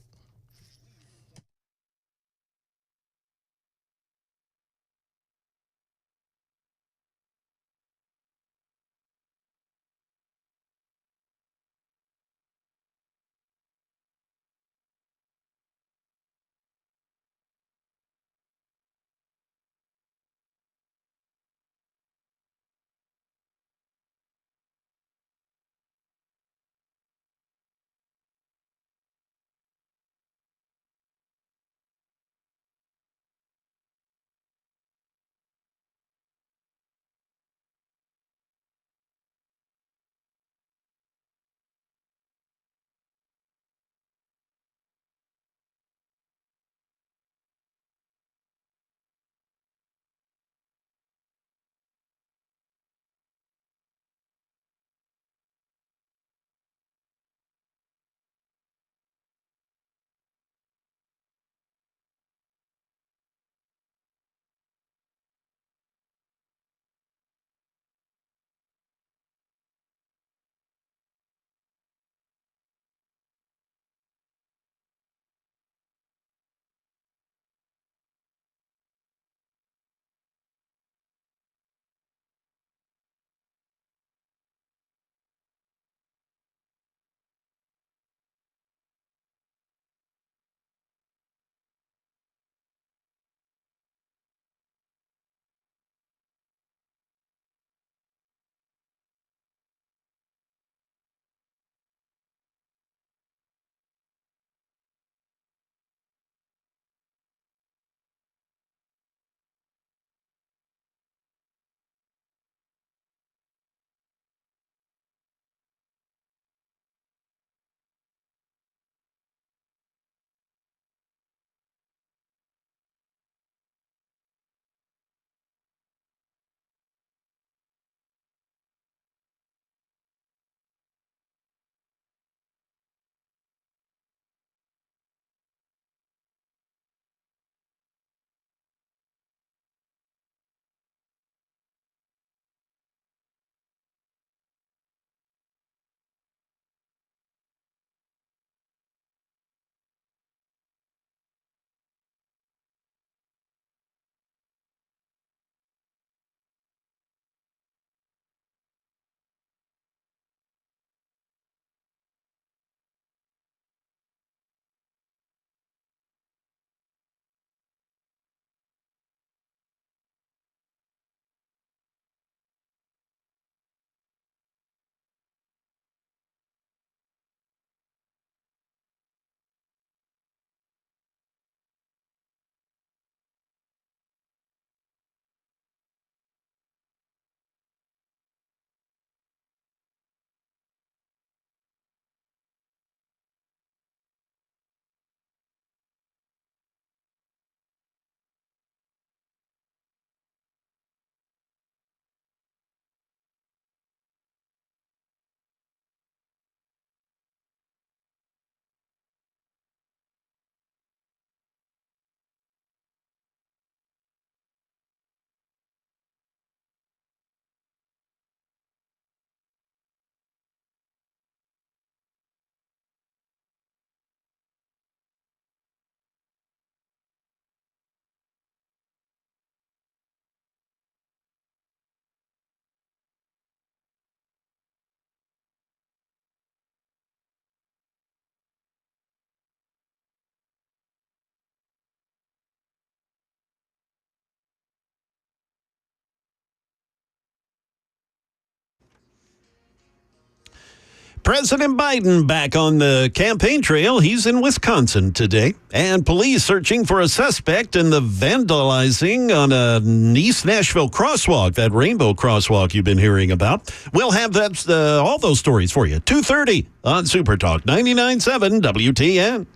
President Biden back on the campaign trail. He's in Wisconsin today. And police searching for a suspect in the vandalizing on a East Nashville crosswalk, that rainbow crosswalk you've been hearing about. We'll have that, all those stories for you. 2:30 on Super Talk 99.7 WTN.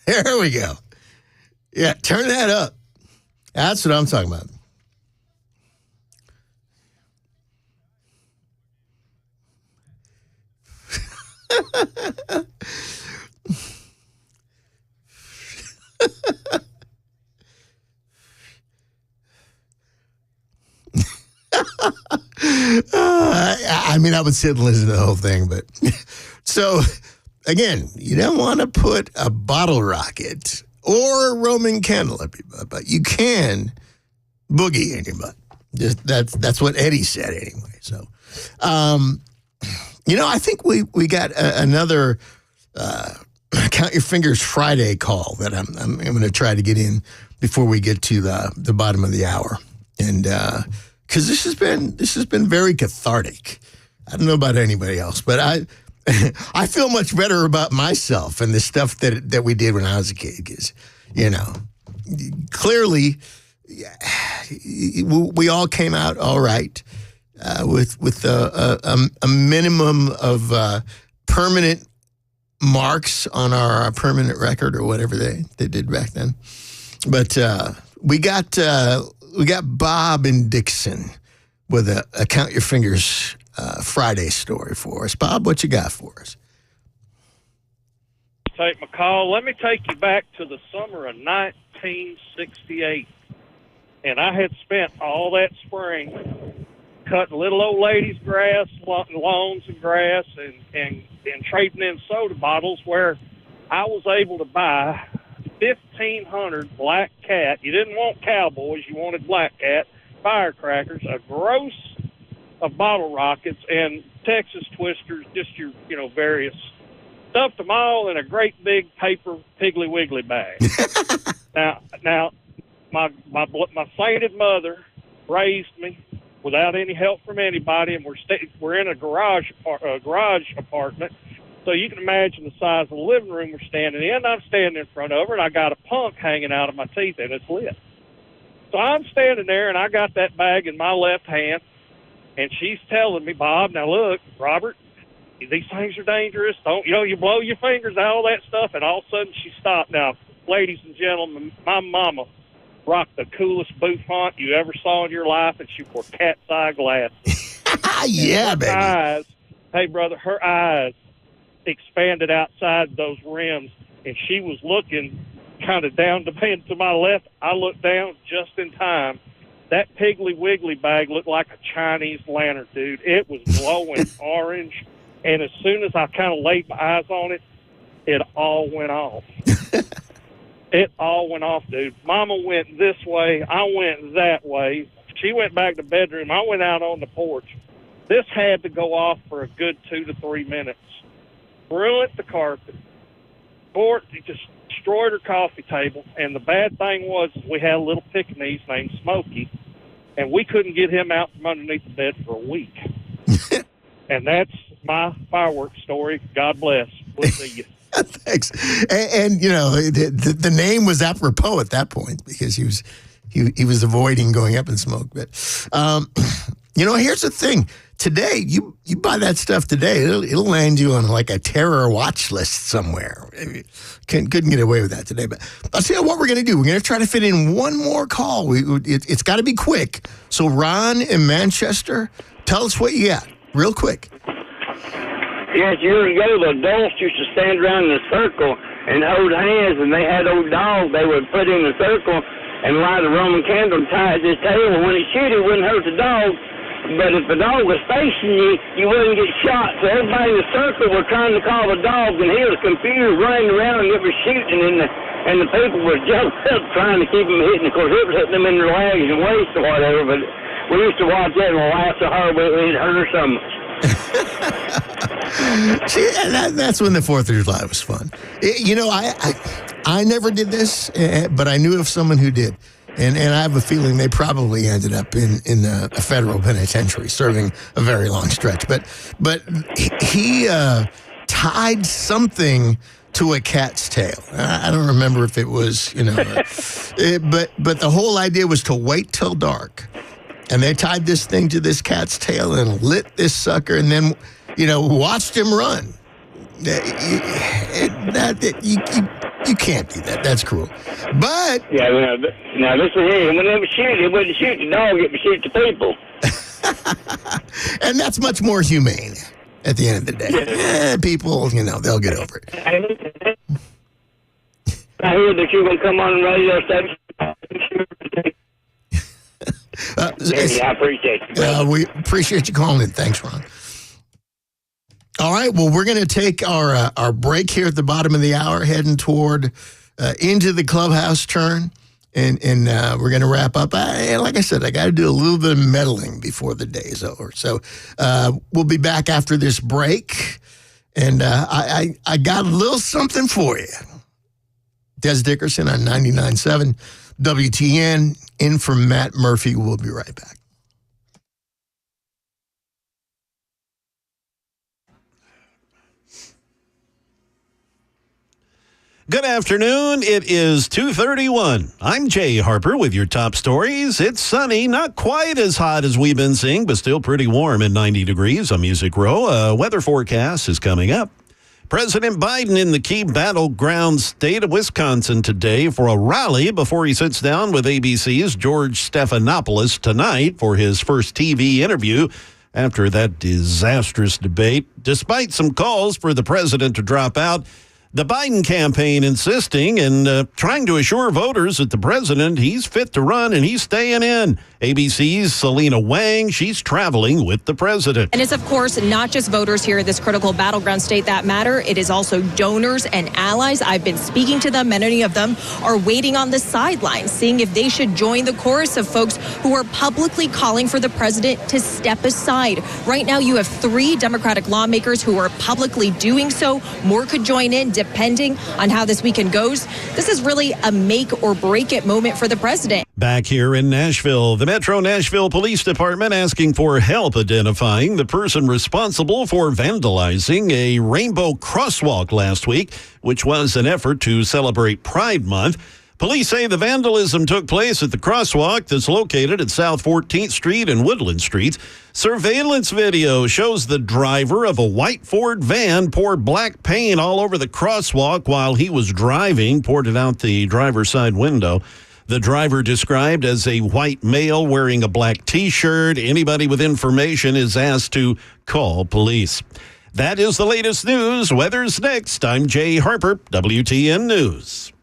There we go. Yeah, turn that up. That's what I'm talking about. I mean, I would sit and listen to the whole thing, but so again, you don't want to put a bottle rocket or a Roman candle up your butt, but you can boogie in your butt. That's what Eddie said anyway. So, I think we got another Count Your Fingers Friday call that I'm going to try to get in before we get to the bottom of the hour, and because this has been very cathartic. I don't know about anybody else, but I feel much better about myself and the stuff that we did when I was a kid. Because clearly we all came out all right with a minimum of permanent marks on our permanent record or whatever they did back then. But we got Bob and Dixon with a Count Your Fingers Friday story for us. Bob, what you got for us? Take my call. Let me take you back to the summer of 1968. And I had spent all that spring cutting little old ladies' grass, lawns and grass, and trading in soda bottles where I was able to buy 1,500 Black Cat. You didn't want Cowboys, you wanted Black Cat firecrackers, a gross of bottle rockets, and Texas Twisters, just your, various. Stuffed them all in a great big paper Piggly Wiggly bag. Now, my sainted mother raised me without any help from anybody, and we're in a garage apartment. So you can imagine the size of the living room we're standing in. I'm standing in front of her, and I got a punk hanging out of my teeth, and it's lit. So I'm standing there, and I got that bag in my left hand, and she's telling me, Bob, now look, Robert, these things are dangerous. Don't, you blow your fingers out, all that stuff. And all of a sudden she stopped. Now, ladies and gentlemen, my mama rocked the coolest bouffant you ever saw in your life, and she wore cat's eye glasses. Yeah, baby. Eyes, hey, brother, her eyes expanded outside those rims, and she was looking kind of down to my left. I looked down just in time. That Piggly Wiggly bag looked like a Chinese lantern, dude. It was glowing orange. And as soon as I kind of laid my eyes on it, it all went off. It all went off, dude. Mama went this way. I went that way. She went back to the bedroom. I went out on the porch. This had to go off for a good 2 to 3 minutes. Ruined the carpet. It just destroyed her coffee table. And the bad thing was we had a little Pekingese named Smokey, and we couldn't get him out from underneath the bed for a week. And that's my fireworks story. God bless. We'll see you. Thanks. And the name was apropos at that point because he was avoiding going up in smoke. But here's the thing. Today, you buy that stuff today, it'll land you on like a terror watch list somewhere. Couldn't get away with that today. But I'll tell you what we're going to do. We're going to try to fit in one more call. It's got to be quick. So Ron in Manchester, tell us what you got. Real quick. Yes, years ago, the adults used to stand around in a circle and hold hands, and they had old dogs they would put in a circle and light a Roman candle and tie it to his tail. When he shoot, it wouldn't hurt the dog. But if the dog was facing you, you wouldn't get shot. So everybody in the circle were trying to call the dog, and he was confused, running around, and it was shooting, and the people were jumping up trying to keep him hitting. Of course, it was hitting them in their legs and waist or whatever, but we used to watch that and laugh so hard it hurt her so much. See, that's when the 4th of July was fun. I never did this, but I knew of someone who did. And I have a feeling they probably ended up in a federal penitentiary serving a very long stretch. But he tied something to a cat's tail. I don't remember if it was, but the whole idea was to wait till dark. And they tied this thing to this cat's tail and lit this sucker and then, watched him run. You can't do that. That's cruel. But yeah, now this is it. When they would shoot, it wouldn't shoot the dog; it would shoot the people. And that's much more humane. At the end of the day, people, they'll get over it. I heard that you're going to come on the radio station. I appreciate it. We appreciate you calling in. Thanks, Ron. All right, well, we're going to take our break here at the bottom of the hour, heading toward into the clubhouse turn, and we're going to wrap up. Like I said, I got to do a little bit of meddling before the day is over. So we'll be back after this break, and I got a little something for you. Dez Dickerson on 99.7 WTN, in from Matt Murphy. We'll be right back. Good afternoon. It is 2:31. I'm Jay Harper with your top stories. It's sunny, not quite as hot as we've been seeing, but still pretty warm at 90 degrees on Music Row. A weather forecast is coming up. President Biden in the key battleground state of Wisconsin today for a rally before he sits down with ABC's George Stephanopoulos tonight for his first TV interview after that disastrous debate. Despite some calls for the president to drop out, the Biden campaign insisting and trying to assure voters that the president, he's fit to run and he's staying in. ABC's Selena Wang, she's traveling with the president. And it's, of course, not just voters here in this critical battleground state that matter. It is also donors and allies. I've been speaking to them. Many of them are waiting on the sidelines, seeing if they should join the chorus of folks who are publicly calling for the president to step aside. Right now, you have 3 Democratic lawmakers who are publicly doing so. More could join in, depending on how this weekend goes. This is really a make or break it moment for the president. Back here in Nashville, the Metro Nashville Police Department asking for help identifying the person responsible for vandalizing a rainbow crosswalk last week, which was an effort to celebrate Pride Month. Police say the vandalism took place at the crosswalk that's located at South 14th Street and Woodland Streets. Surveillance video shows the driver of a white Ford van pour black paint all over the crosswalk while he was driving, poured it out the driver's side window. The driver described as a white male wearing a black T-shirt. Anybody with information is asked to call police. That is the latest news. Weather's next. I'm Jay Harper, WTN News.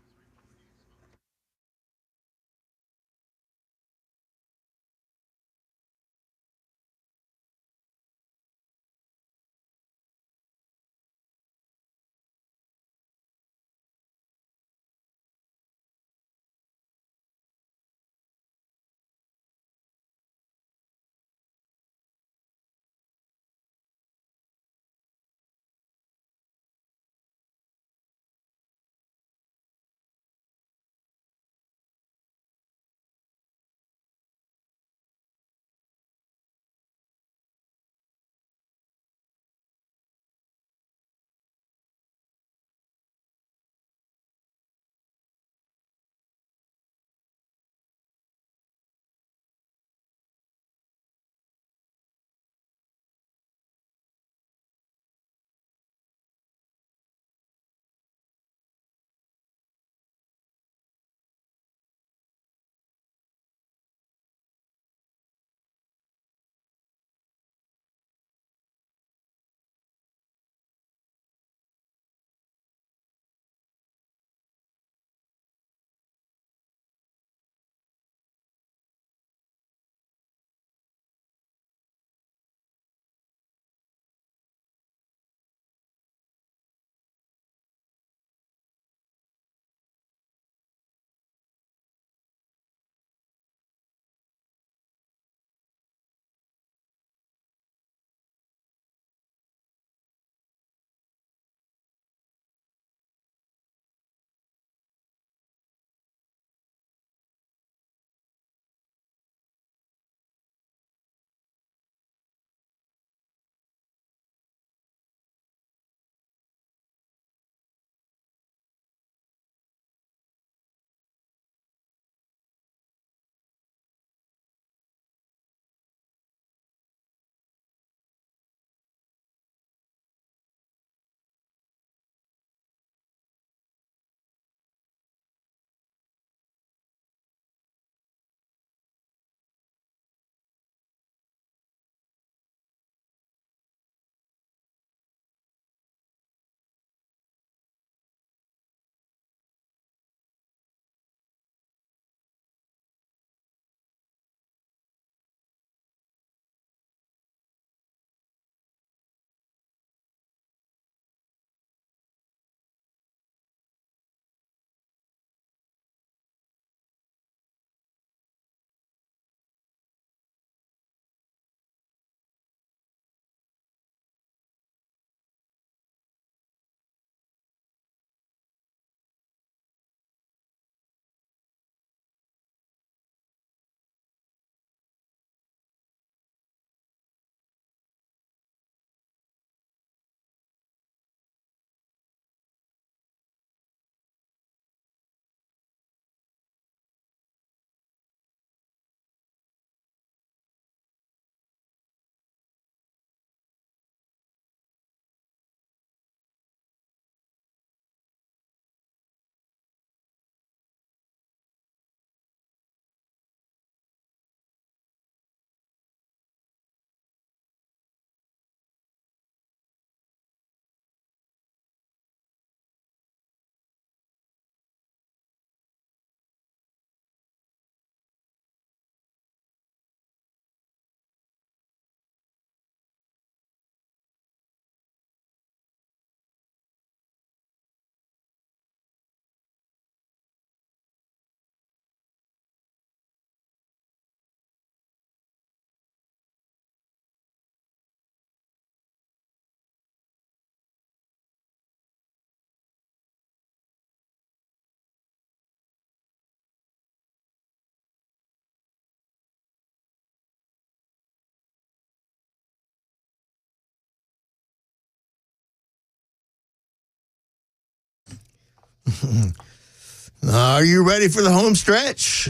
Are you ready for the home stretch?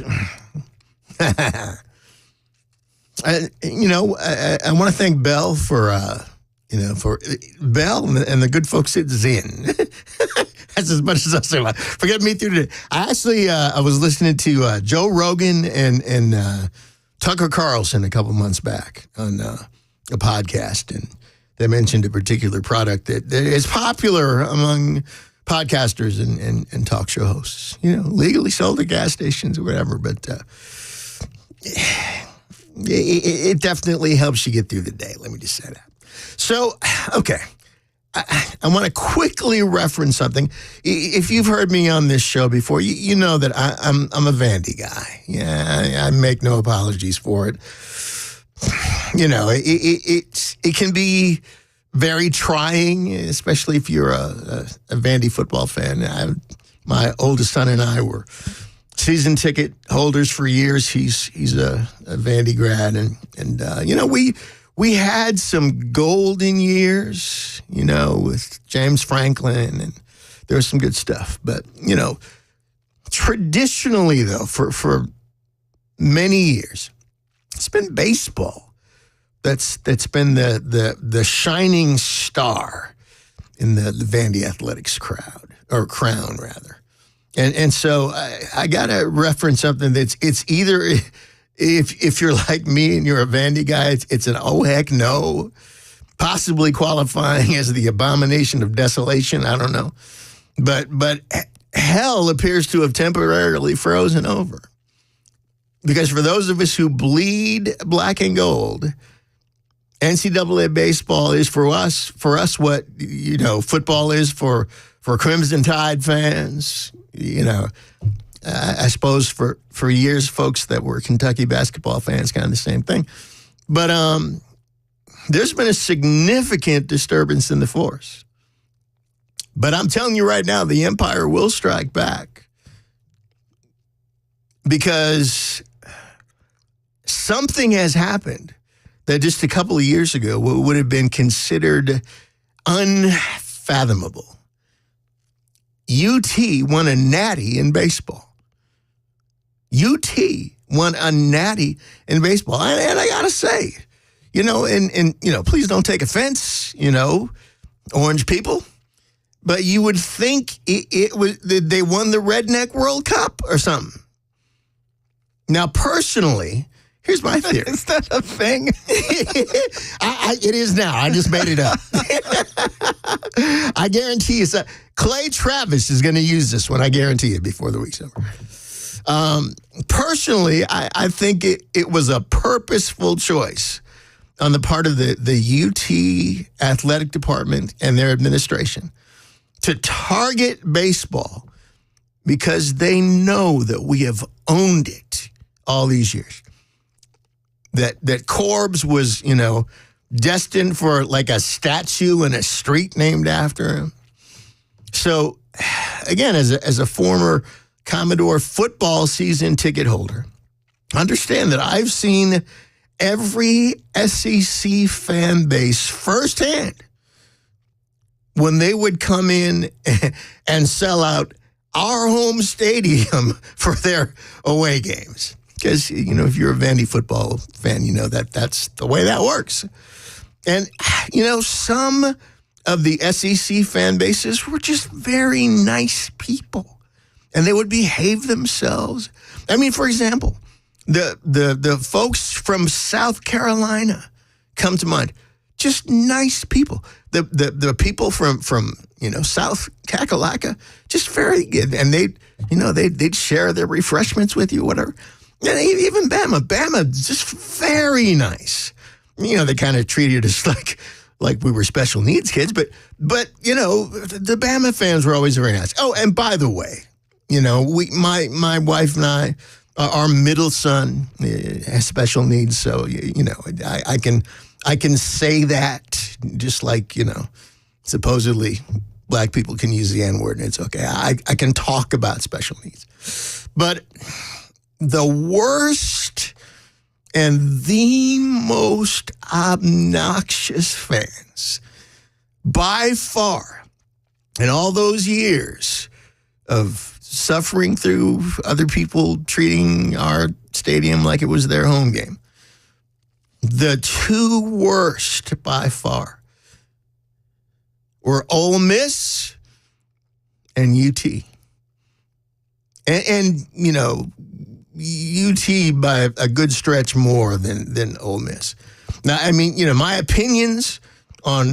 I want to thank Bell for Bell and the good folks at Zen. That's as much as I'll say. Forget me through today. I was listening to Joe Rogan and Tucker Carlson a couple months back on a podcast, and they mentioned a particular product that is popular among podcasters and talk show hosts. Legally sold at gas stations or whatever, but it definitely helps you get through the day. Let me just say that. So, okay. I want to quickly reference something. If you've heard me on this show before, you know that I'm a Vandy guy. Yeah, I make no apologies for it. It can be very trying, especially if you're a Vandy football fan. My oldest son and I were season ticket holders for years. He's a Vandy grad, and we had some golden years, with James Franklin, and there was some good stuff. But, traditionally, though, for many years, it's been baseball that's been the shining star in the Vandy Athletics crown, rather. And so I got to reference something it's either... If you're like me and you're a Vandy guy, it's an oh heck no, possibly qualifying as the abomination of desolation. I don't know. But hell appears to have temporarily frozen over. Because for those of us who bleed black and gold, NCAA baseball is for us what, football is for Crimson Tide fans, I suppose for years, folks that were Kentucky basketball fans, kind of the same thing. But there's been a significant disturbance in the force. But I'm telling you right now, the Empire will strike back, because something has happened that just a couple of years ago would have been considered unfathomable. UT won a natty in baseball. UT won a natty in baseball. And I got to say, please don't take offense, orange people, but you would think it was they won the Redneck World Cup or something. Now, personally, here's my theory. Is that a thing? It is now. I just made it up. I guarantee you. Clay Travis is going to use this one. I guarantee it before the week's over. Personally, I think it was a purposeful choice on the part of the UT athletic department and their administration to target baseball, because they know that we have owned it all these years. That Corbs was, destined for like a statue and a street named after him. So, again, as a former Commodore football season ticket holder, understand that I've seen every SEC fan base firsthand when they would come in and sell out our home stadium for their away games. Because, if you're a Vandy football fan, that's the way that works. And, some of the SEC fan bases were just very nice people, and they would behave themselves. I mean, for example, the folks from South Carolina come to mind. Just nice people. The people from South Kakalaka, just very good. And they'd share their refreshments with you, whatever. And even Bama, just very nice. They kind of treated us like we were special needs kids, but the Bama fans were always very nice. Oh, and by the way, my wife and I, our middle son has special needs, so I can say that, just like supposedly black people can use the N-word and it's okay. I can talk about special needs, but the worst and the most obnoxious fans by far in all those years of suffering through other people treating our stadium like it was their home game. The two worst by far were Ole Miss and UT. And you know, UT by a good stretch more than Ole Miss. Now, I mean, you know, my opinions on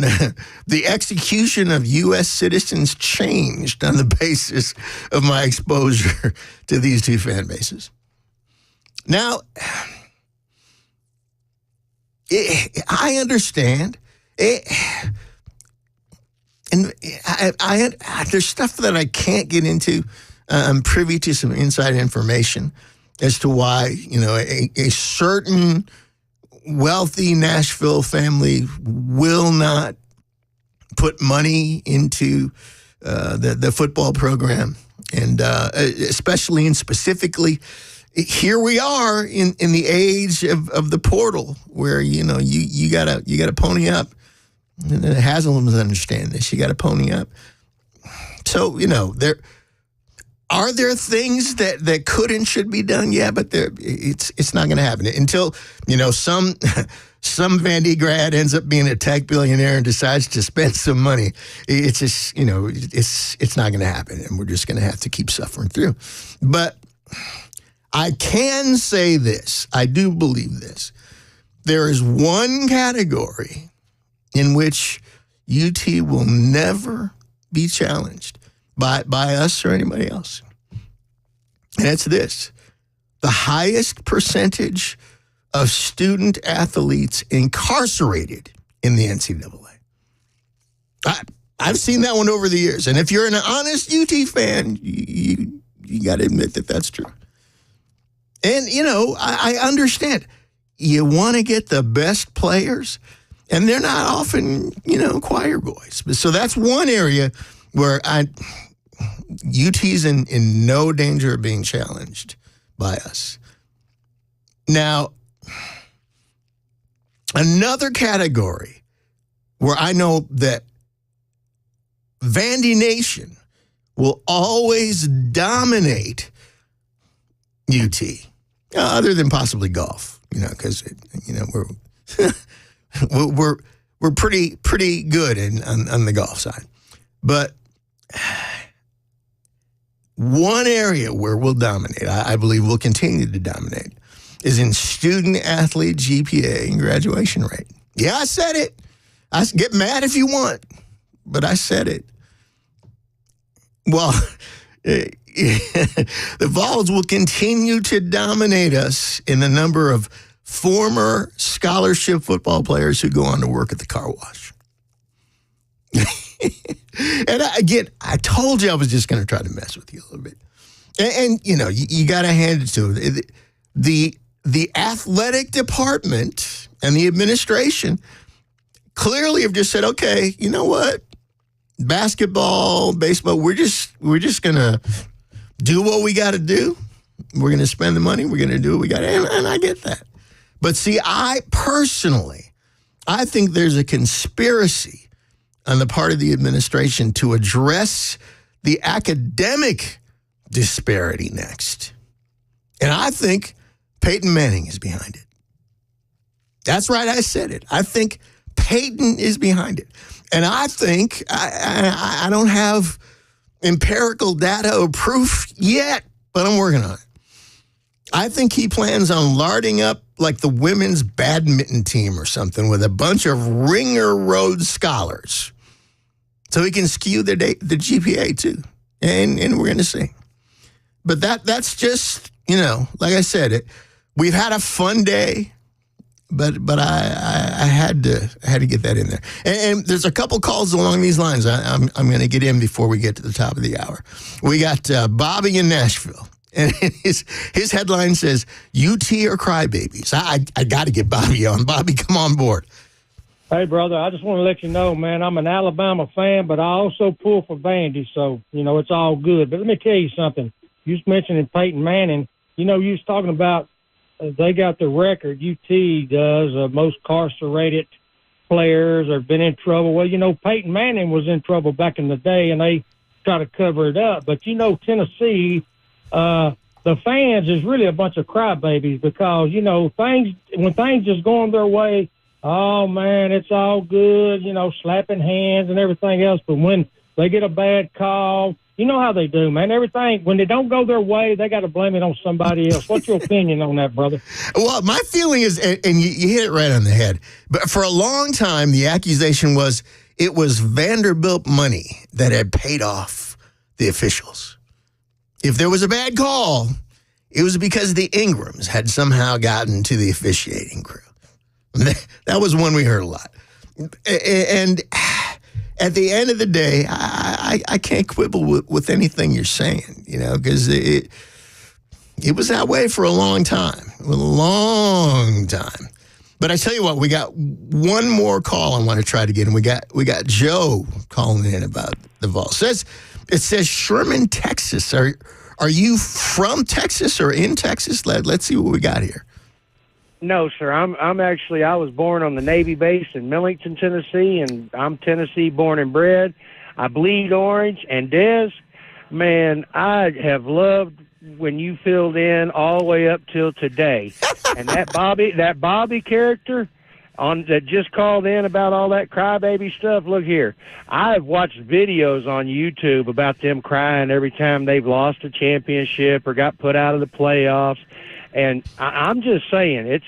the execution of U.S. citizens changed on the basis of my exposure to these two fan bases. Now, I understand. And there's stuff that I can't get into. I'm privy to some inside information as to why, you know, a certain wealthy Nashville family will not put money into the football program. And especially and specifically, here we are in the age of the portal where, you know, you gotta pony up. And Haslam's understand this. You got to pony up. So, you know, are there things that could and should be done? Yeah, but it's not going to happen until, you know, some Vandy grad ends up being a tech billionaire and decides to spend some money. It's just, you know, it's not going to happen, and we're just going to have to keep suffering through. But I can say this. I do believe this. There is one category in which UT will never be challenged by us or anybody else. And it's this: the highest percentage of student athletes incarcerated in the NCAA. I've seen that one over the years. And if you're an honest UT fan, you got to admit that that's true. And, you know, I understand. You want to get the best players, and they're not often, you know, choir boys. So that's one area where UT's in no danger of being challenged by us. Now, another category where I know that Vandy Nation will always dominate UT, other than possibly golf, you know, because, you know, we're pretty good on the golf side. But one area where we'll dominate, I believe we'll continue to dominate, is in student-athlete GPA and graduation rate. Yeah, I said it. I get mad if you want, but I said it. Well, the Vols will continue to dominate us in the number of former scholarship football players who go on to work at the car wash. And I told you I was just going to try to mess with you a little bit. And you know, you got to hand it to them. The athletic department and the administration clearly have just said, okay, you know what? Basketball, baseball, we're just going to do what we got to do. We're going to spend the money. We're going to do what we got to, and I get that. But see, I think there's a conspiracy on the part of the administration to address the academic disparity next. And I think Peyton Manning is behind it. That's right, I said it. I think Peyton is behind it. And I think, I don't have empirical data or proof yet, but I'm working on it. I think he plans on larding up like the women's badminton team or something with a bunch of Ringer Road scholars so he can skew the GPA too. And we're going to see. But that's just, you know, like I said, we've had a fun day, but I had to get that in there. And there's a couple calls along these lines I'm going to get in before we get to the top of the hour. We got Bobby in Nashville. And his headline says, UT or crybabies. I got to get Bobby on. Bobby, come on board. Hey, brother, I just want to let you know, man, I'm an Alabama fan, but I also pull for Vandy, so, you know, it's all good. But let me tell you something. You was mentioning Peyton Manning. You know, you was talking about they got the record, UT does, most incarcerated players or been in trouble. Well, you know, Peyton Manning was in trouble back in the day, and they try to cover it up. But, Tennessee, the fans is really a bunch of crybabies because, when things just going their way, oh, man, it's all good, slapping hands and everything else. But when they get a bad call, you know how they do, man. Everything, when they don't go their way, they got to blame it on somebody else. What's your opinion on that, brother? Well, my feeling is, and you hit it right on the head, but for a long time, the accusation was it was Vanderbilt money that had paid off the officials. If there was a bad call, it was because the Ingrams had somehow gotten to the officiating crew. That was one we heard a lot. And at the end of the day, I can't quibble with anything you're saying, because it was that way for a long time. But I tell you what, we got one more call I want to try to get, and we got Joe calling in about the Vols. It says Sherman, Texas. Are you from Texas or in Texas? Let's see what we got here. No, sir. I'm actually, I was born on the Navy base in Millington, Tennessee, and I'm Tennessee born and bred. I bleed orange. And Dez, man, I have loved when you filled in all the way up till today. And that Bobby character that just called in about all that crybaby stuff. Look here, I've watched videos on YouTube about them crying every time they've lost a championship or got put out of the playoffs. And I'm just saying,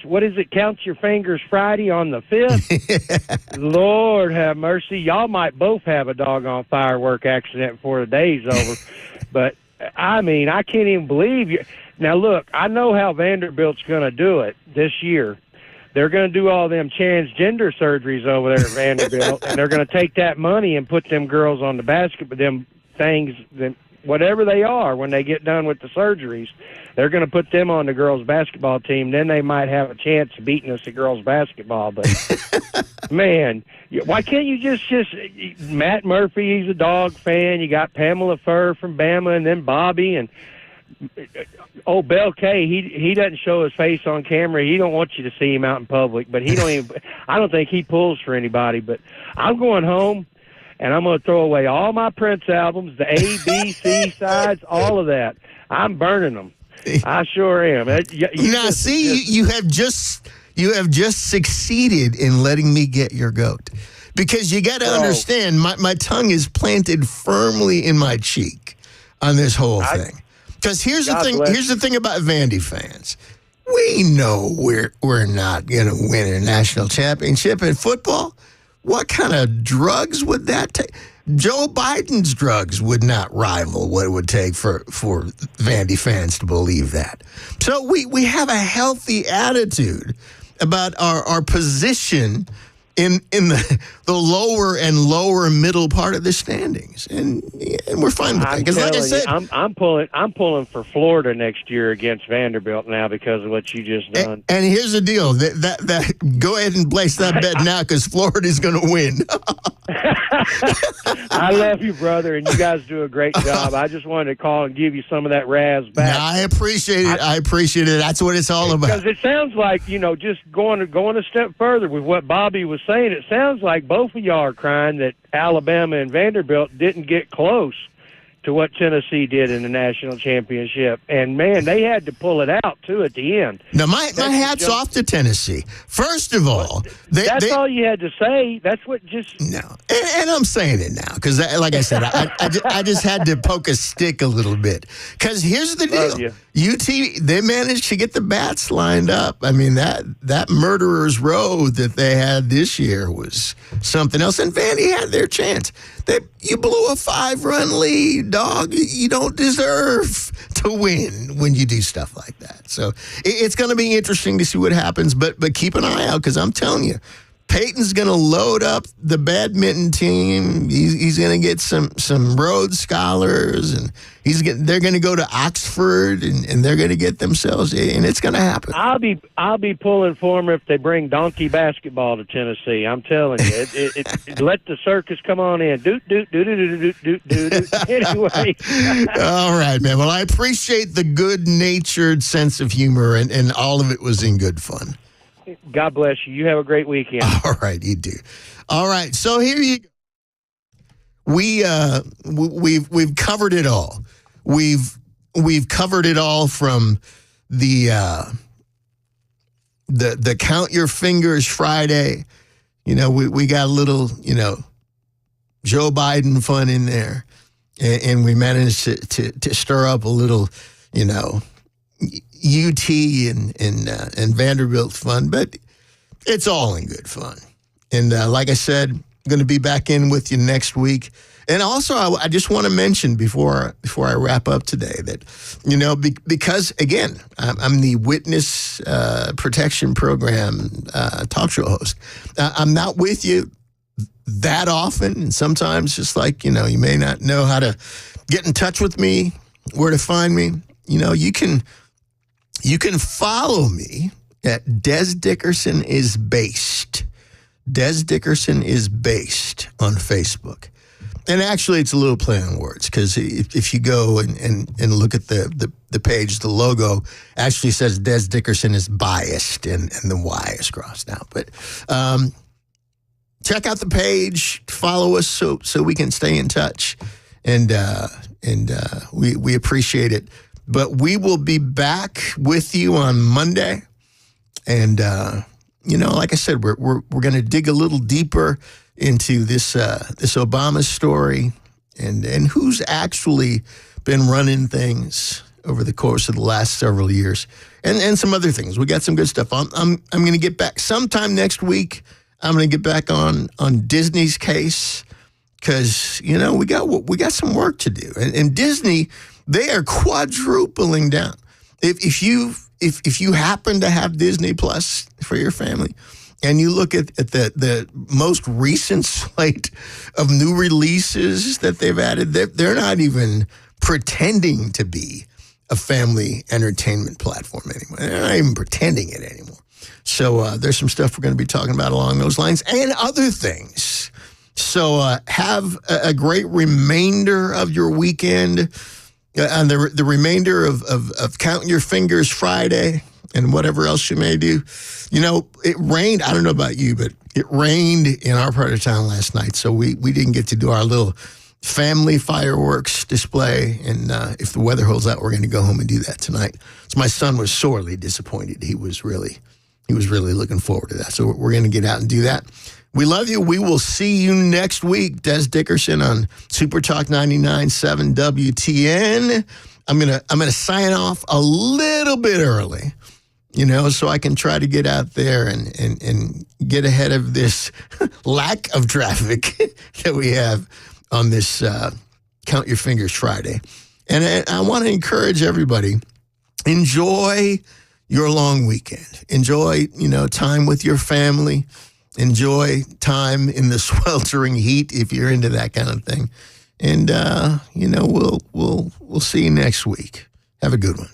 count your fingers Friday on the 5th? Lord have mercy. Y'all might both have a doggone firework accident before the day's over. But, I mean, I can't even believe you. Now, look, I know how Vanderbilt's going to do it this year. They're going to do all them transgender surgeries over there at Vanderbilt, and they're going to take that money and put them girls on the basketball, them things, whatever they are, when they get done with the surgeries. They're going to put them on the girls' basketball team. Then they might have a chance of beating us at girls' basketball. But, man, why can't you just Matt Murphy, he's a dog fan. You got Pamela Furr from Bama, and then Bobby. And, Bell K, he doesn't show his face on camera. He don't want you to see him out in public. But I don't think he pulls for anybody. But I'm going home, and I'm going to throw away all my Prince albums, the A, B, C sides, all of that. I'm burning them. I sure am. You have just succeeded in letting me get your goat, because you got to understand my tongue is planted firmly in my cheek on this whole thing. Because here's the thing about Vandy fans. We know we're not going to win a national championship in football. What kind of drugs would that take? Joe Biden's drugs would not rival what it would take for Vandy fans to believe that. So we have a healthy attitude about our position in the lower and lower middle part of the standings, and we're fine with that. Because, like I said, I'm pulling for Florida next year against Vanderbilt now because of what you just done. And here's the deal: that go ahead and place that bet now, because Florida's going to win. I love you, brother, and you guys do a great job. I just wanted to call and give you some of that razz back. No, I appreciate it. I appreciate it. That's what it's all about. Because it sounds like, just going a step further with what Bobby was saying, it sounds like both of y'all are crying that Alabama and Vanderbilt didn't get close to what Tennessee did in the national championship. And, man, they had to pull it out, too, at the end. Now, my hat's off to Tennessee. First of all, that's all you had to say. That's what just... No. And I'm saying it now because, like I said, I just had to poke a stick a little bit. Because here's the deal. UT, they managed to get the bats lined up. I mean, that murderer's row that they had this year was something else. And Vandy had their chance. You blew a 5-run lead, dog. You don't deserve to win when you do stuff like that. So it's going to be interesting to see what happens. But keep an eye out, because I'm telling you, Peyton's going to load up the badminton team. He's going to get some Rhodes Scholars, and they're going to go to Oxford, and they're going to get themselves, and it's going to happen. I'll be pulling for them if they bring donkey basketball to Tennessee. I'm telling you, let the circus come on in. Doot doot doot doot doot doot doot. Anyway. All right, man. Well, I appreciate the good-natured sense of humor, and all of it was in good fun. God bless you. You have a great weekend. All right, you do. All right, so here you go. we've covered it all. We've covered it all from the Count Your Fingers Friday. You know, we got a little, you know, Joe Biden fun in there, and we managed to stir up a little, you know, UT and Vanderbilt fun, but it's all in good fun. And like I said, I'm going to be back in with you next week. And also, I just want to mention before I wrap up today that, you know, because, again, I'm the Witness Protection Program talk show host. I'm not with you that often. And sometimes just like, you know, you may not know how to get in touch with me, where to find me. You know, you can follow me at Dez Dickerson is Based. Dez Dickerson is Based on Facebook. And actually, it's a little play on words, because if you go and look at the page, the logo actually says Dez Dickerson is Biased, and the Y is crossed out. But check out the page, follow us so we can stay in touch, and we appreciate it. But we will be back with you on Monday, and you know, like I said, we're going to dig a little deeper into this Obama story and who's actually been running things over the course of the last several years, and some other things. We got some good stuff. I'm going to get back sometime next week. I'm going to get back on Disney's case, because, you know, we got some work to do, and Disney, they are quadrupling down. If you happen to have Disney Plus for your family, and you look at the most recent slate of new releases that they've added, they're not even pretending to be a family entertainment platform anymore. They're not even pretending it anymore. So there's some stuff we're going to be talking about along those lines and other things. So have a great remainder of your weekend, and the remainder of Count Your Fingers Friday, and whatever else you may do. You know, it rained. I don't know about you, but it rained in our part of town last night, so we didn't get to do our little family fireworks display. And if the weather holds out, we're going to go home and do that tonight. So my son was sorely disappointed. He was really looking forward to that. So we're going to get out and do that. We love you. We will see you next week. Dez Dickerson on Super Talk 99.7 WTN. I'm gonna sign off a little bit early, you know, so I can try to get out there and get ahead of this lack of traffic that we have on this Count Your Fingers Friday. And I want to encourage everybody, enjoy your long weekend. Enjoy, you know, time with your family. Enjoy time in the sweltering heat if you're into that kind of thing. And, you know, we'll see you next week. Have a good one.